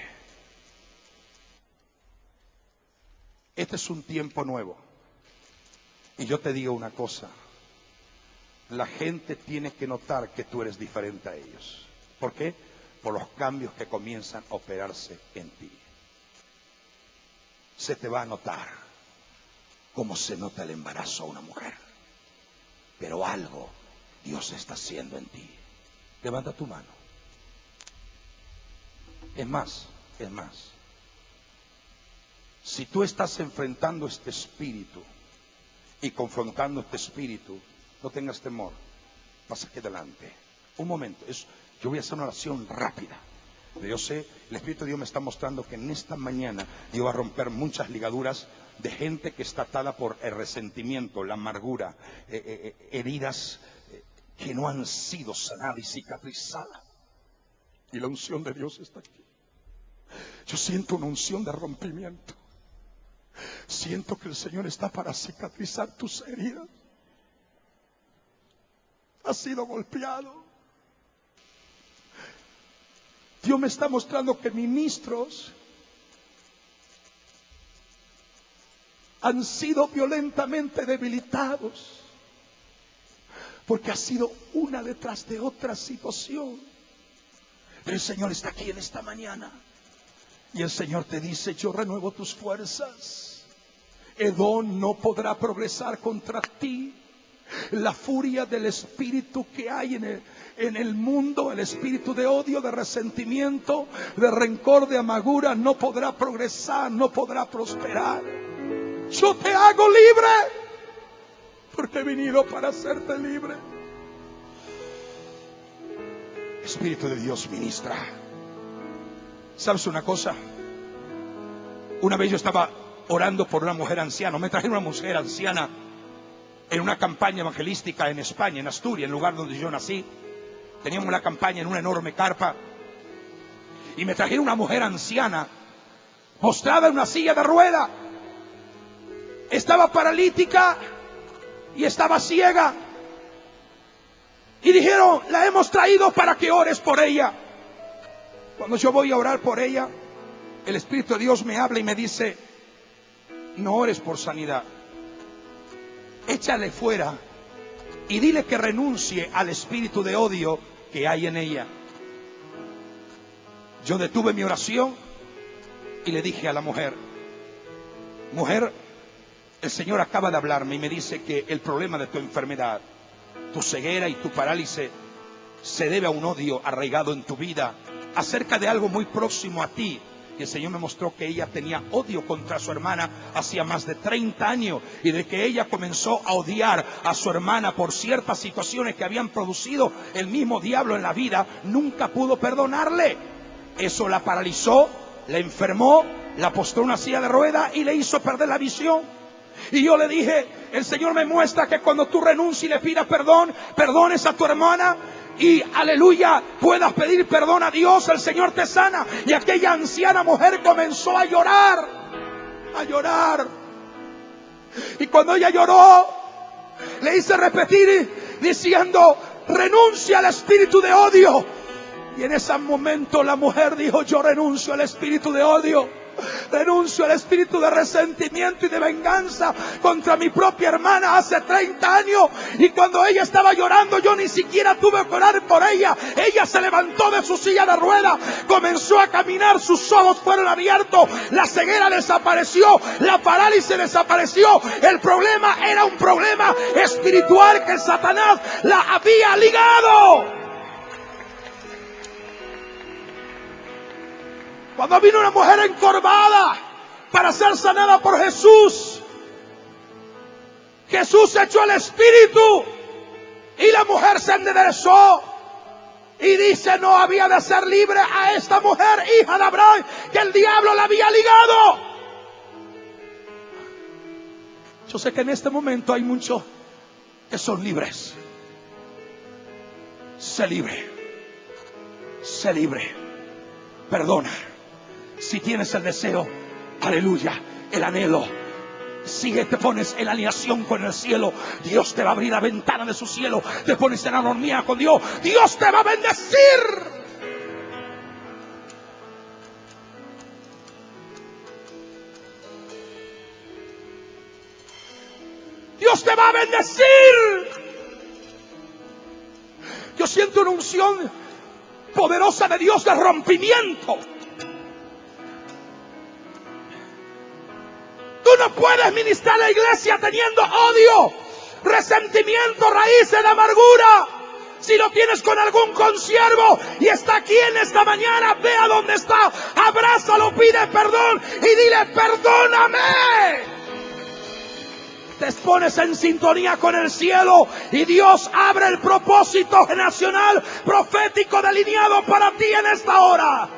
Speaker 1: Este es un tiempo nuevo. Y yo te digo una cosa. La gente tiene que notar que tú eres diferente a ellos. ¿Por qué? Por los cambios que comienzan a operarse en ti. Se te va a notar como se nota el embarazo a una mujer. Pero algo Dios está haciendo en ti. Levanta tu mano. Es más. Si tú estás enfrentando este espíritu y confrontando este espíritu, no tengas temor. Pasa aquí adelante. Un momento. Yo voy a hacer una oración rápida. Yo sé, el Espíritu de Dios me está mostrando que en esta mañana Dios va a romper muchas ligaduras de gente que está atada por el resentimiento, la amargura, heridas que no han sido sanadas y cicatrizadas. Y la unción de Dios está aquí. Yo siento una unción de rompimiento. Siento que el Señor está para cicatrizar tus heridas. Has sido golpeado. Dios me está mostrando que ministros han sido violentamente debilitados porque ha sido una detrás de otra situación. Pero el Señor está aquí en esta mañana y el Señor te dice: yo renuevo tus fuerzas. Edom no podrá progresar contra ti. La furia del espíritu que hay en el mundo, el espíritu de odio, de resentimiento, de rencor, de amargura, no podrá progresar, no podrá prosperar. Yo te hago libre, porque he venido para hacerte libre. Espíritu de Dios ministra. ¿Sabes una cosa? Una vez yo estaba orando por una mujer anciana. Me trajeron una mujer anciana en una campaña evangelística en España, en Asturias, el lugar donde yo nací. Teníamos una campaña en una enorme carpa y me trajeron una mujer anciana postrada en una silla de rueda. Estaba paralítica y estaba ciega. Y dijeron: la hemos traído para que ores por ella. Cuando yo voy a orar por ella, el Espíritu de Dios me habla y me dice: no ores por sanidad. Échale fuera y dile que renuncie al espíritu de odio que hay en ella. Yo detuve mi oración y le dije a la mujer: mujer, el Señor acaba de hablarme y me dice que el problema de tu enfermedad, tu ceguera y tu parálisis, se debe a un odio arraigado en tu vida acerca de algo muy próximo a ti. Y el Señor me mostró que ella tenía odio contra su hermana hacía más de 30 años. Y de que ella comenzó a odiar a su hermana por ciertas situaciones que habían producido el mismo diablo en la vida, nunca pudo perdonarle. Eso la paralizó, la enfermó, la postró en una silla de ruedas y le hizo perder la visión. Y yo le dije: el Señor me muestra que cuando tú renuncies y le pidas perdón, perdones a tu hermana, y aleluya, puedas pedir perdón a Dios, el Señor te sana. Y aquella anciana mujer comenzó a llorar, a llorar. Y cuando ella lloró, le hice repetir diciendo: renuncia al espíritu de odio. Y en ese momento la mujer dijo: yo renuncio al espíritu de odio. Renuncio al espíritu de resentimiento y de venganza contra mi propia hermana hace 30 años. Y cuando ella estaba llorando, yo ni siquiera tuve que orar por ella. Ella se levantó de su silla de ruedas, comenzó a caminar, sus ojos fueron abiertos, la ceguera desapareció, la parálisis desapareció. El problema era un problema espiritual que Satanás la había ligado. Cuando vino una mujer encorvada para ser sanada por Jesús, Jesús echó el espíritu y la mujer se enderezó. Y dice: no había de ser libre a esta mujer, hija de Abraham, que el diablo la había ligado. Yo sé que en este momento hay muchos que son libres. Sé libre. Sé libre. Perdona. Si tienes el deseo, aleluya, el anhelo, si te pones en alineación con el cielo, Dios te va a abrir la ventana de su cielo. Te pones en armonía con Dios, Dios te va a bendecir. Dios te va a bendecir. Yo siento una unción poderosa de Dios de rompimiento. Tú no puedes ministrar a la iglesia teniendo odio, resentimiento, raíces de amargura. Si lo tienes con algún consiervo y está aquí en esta mañana, ve a donde está, abrázalo, pide perdón y dile: perdóname. Te pones en sintonía con el cielo y Dios abre el propósito generacional profético delineado para ti en esta hora.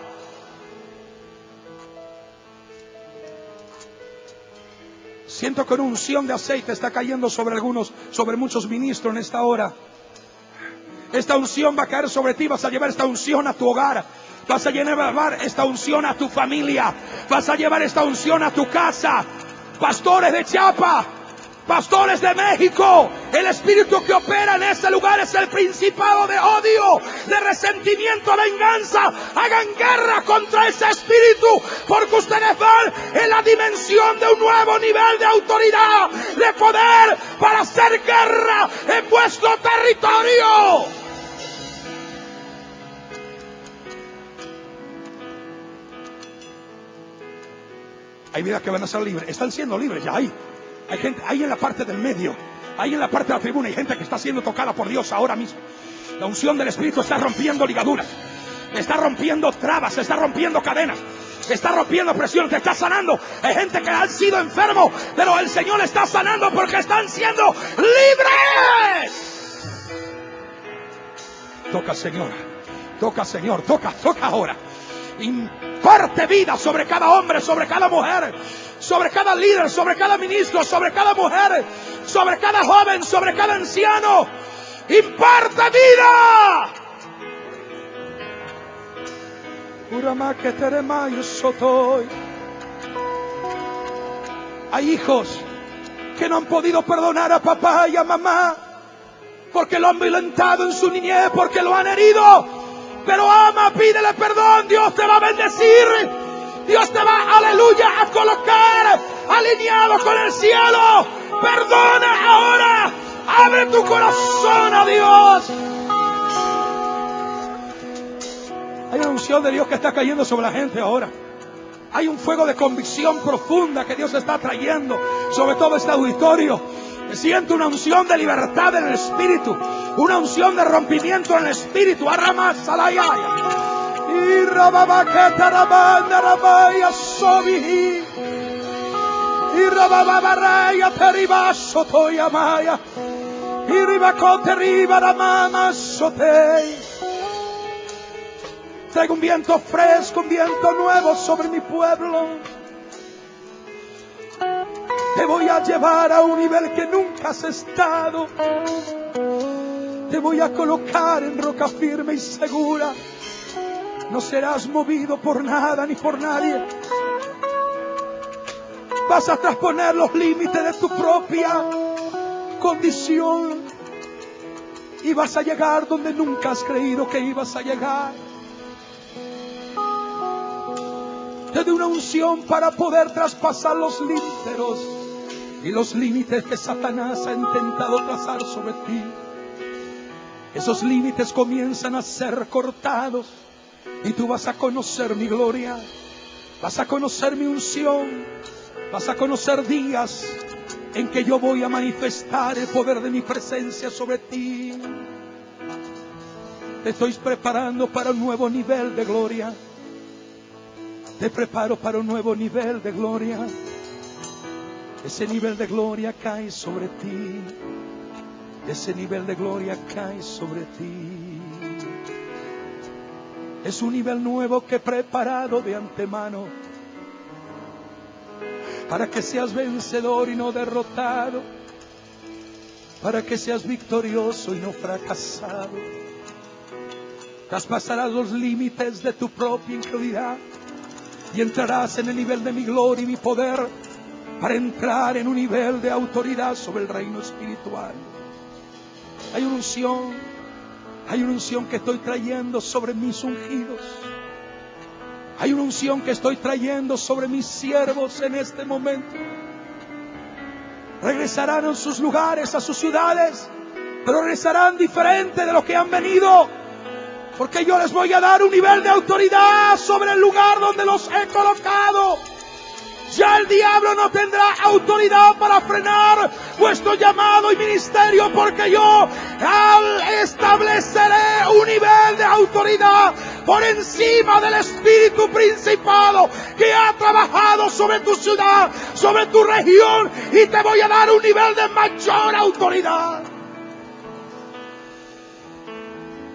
Speaker 1: Siento que una unción de aceite está cayendo sobre muchos ministros en esta hora. Esta unción va a caer sobre ti. Vas a llevar esta unción a tu hogar. Vas a llevar esta unción a tu familia. Vas a llevar esta unción a tu casa. Pastores de Chiapas, pastores de México, el espíritu que opera en este lugar es el principado de odio, de resentimiento, venganza. Hagan guerra contra ese espíritu, porque ustedes van en la dimensión de un nuevo nivel de autoridad, de poder, para hacer guerra en vuestro territorio. Hay vidas que van a ser libres, están siendo libres ya. Hay gente ahí en la parte del medio, ahí en la parte de la tribuna, hay gente que está siendo tocada por Dios ahora mismo. La unción del Espíritu está rompiendo ligaduras, está rompiendo trabas, está rompiendo cadenas, está rompiendo presiones, te está sanando. Hay gente que ha sido enfermo, pero el Señor está sanando porque están siendo libres. Toca, Señor, toca, Señor, toca ahora. Imparte vida sobre cada hombre, sobre cada mujer, sobre cada líder, sobre cada ministro, sobre cada mujer, sobre cada joven, sobre cada anciano. Imparte vida. Hay hijos que no han podido perdonar a papá y a mamá porque lo han violentado en su niñez, porque lo han herido. Pero ama, pídele perdón, Dios te va a bendecir. Dios te va, aleluya, a colocar alineado con el cielo. Perdona ahora, abre tu corazón a Dios. Hay una unción de Dios que está cayendo sobre la gente ahora. Hay un fuego de convicción profunda que Dios está trayendo sobre todo este auditorio. Siento una unción de libertad en el espíritu, una unción de rompimiento en el espíritu. Arramas salayaya. Y rababaqueta rabanda rabaya sobihi. Y rabababaraya teriba sotoya maya. Y ribacote riba ramama sotei. Traigo un viento fresco, un viento nuevo sobre mi pueblo. Te voy a llevar a un nivel que nunca has estado. Te voy a colocar en roca firme y segura. No serás movido por nada ni por nadie. Vas a trasponer los límites de tu propia condición. Y vas a llegar donde nunca has creído que ibas a llegar. Te doy una unción para poder traspasar los límites y los límites que Satanás ha intentado trazar sobre ti. Esos límites comienzan a ser cortados y tú vas a conocer mi gloria, vas a conocer mi unción, vas a conocer días en que yo voy a manifestar el poder de mi presencia sobre ti. Te estoy preparando para un nuevo nivel de gloria. Te preparo para un nuevo nivel de gloria. Ese nivel de gloria cae sobre ti. Ese nivel de gloria cae sobre ti. Es un nivel nuevo que he preparado de antemano para que seas vencedor y no derrotado, para que seas victorioso y no fracasado. Traspasarás los límites de tu propia incredulidad. y entrarás en el nivel de mi gloria y mi poder para entrar en un nivel de autoridad sobre el reino espiritual. Hay una unción que estoy trayendo sobre mis ungidos. Hay una unción que estoy trayendo sobre mis siervos en este momento. Regresarán a sus lugares, a sus ciudades, pero regresarán diferente de lo que han venido, porque yo les voy a dar un nivel de autoridad sobre el lugar donde los he colocado. Ya el diablo no tendrá autoridad para frenar vuestro llamado y ministerio, porque yo estableceré un nivel de autoridad por encima del espíritu principado que ha trabajado sobre tu ciudad, sobre tu región, y te voy a dar un nivel de mayor autoridad.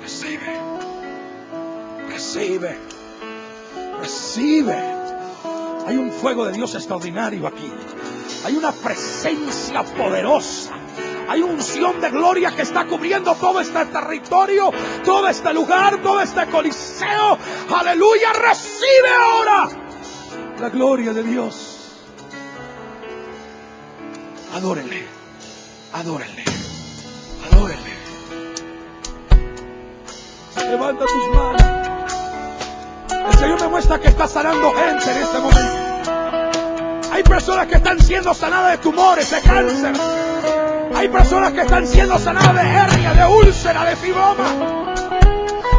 Speaker 1: Recibe, recibe, recibe. Hay un fuego de Dios extraordinario aquí. Hay una presencia poderosa. Hay unción de gloria que está cubriendo todo este territorio, todo este lugar, todo este coliseo. Aleluya, recibe ahora la gloria de Dios. Adórenle, adórenle, adórenle. Levanta tus manos. El Señor me muestra que está sanando gente en este momento. Hay personas que están siendo sanadas de tumores, de cáncer. Hay personas que están siendo sanadas de hernia, de úlcera, de fibroma.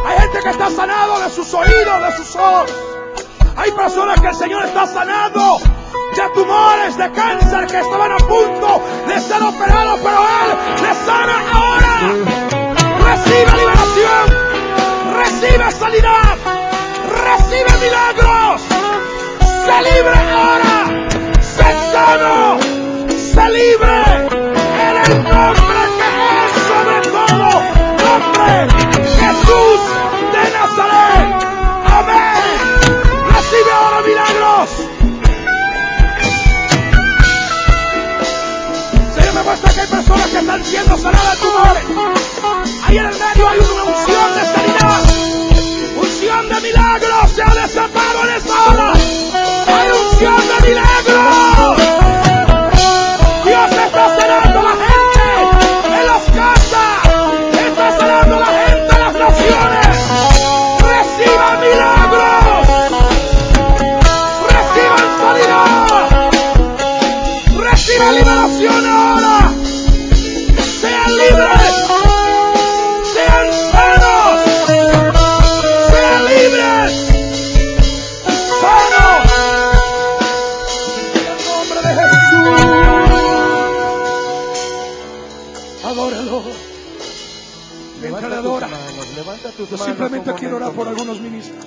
Speaker 1: Hay gente que está sanado de sus oídos, de sus ojos. Hay personas que el Señor está sanando de tumores, de cáncer, que estaban a punto de ser operados, pero Él les sana ahora. Recibe liberación, recibe sanidad, recibe milagros. Se libre ahora, se sano, se libre en el nombre que es sobre todo nombre, Jesús de Nazaret. Amén. Recibe ahora milagros. Señor, me muestra que hay personas que están siendo sanadas de tumores. Ahí en el medio hay una unción de sanidad, unción de milagros. Se ha desatado en esta hora. Hay unción de milagros. Dios está sanando a la gente en las casas, está sanando a la gente en las naciones. Reciban milagros, reciban sanidad, reciban liberación ahora. Sean libres, sean sanos, sean libres, sanos. En el nombre de Jesús. Adóralo. Mientras le adora, yo simplemente quiero orar por algunos ministros.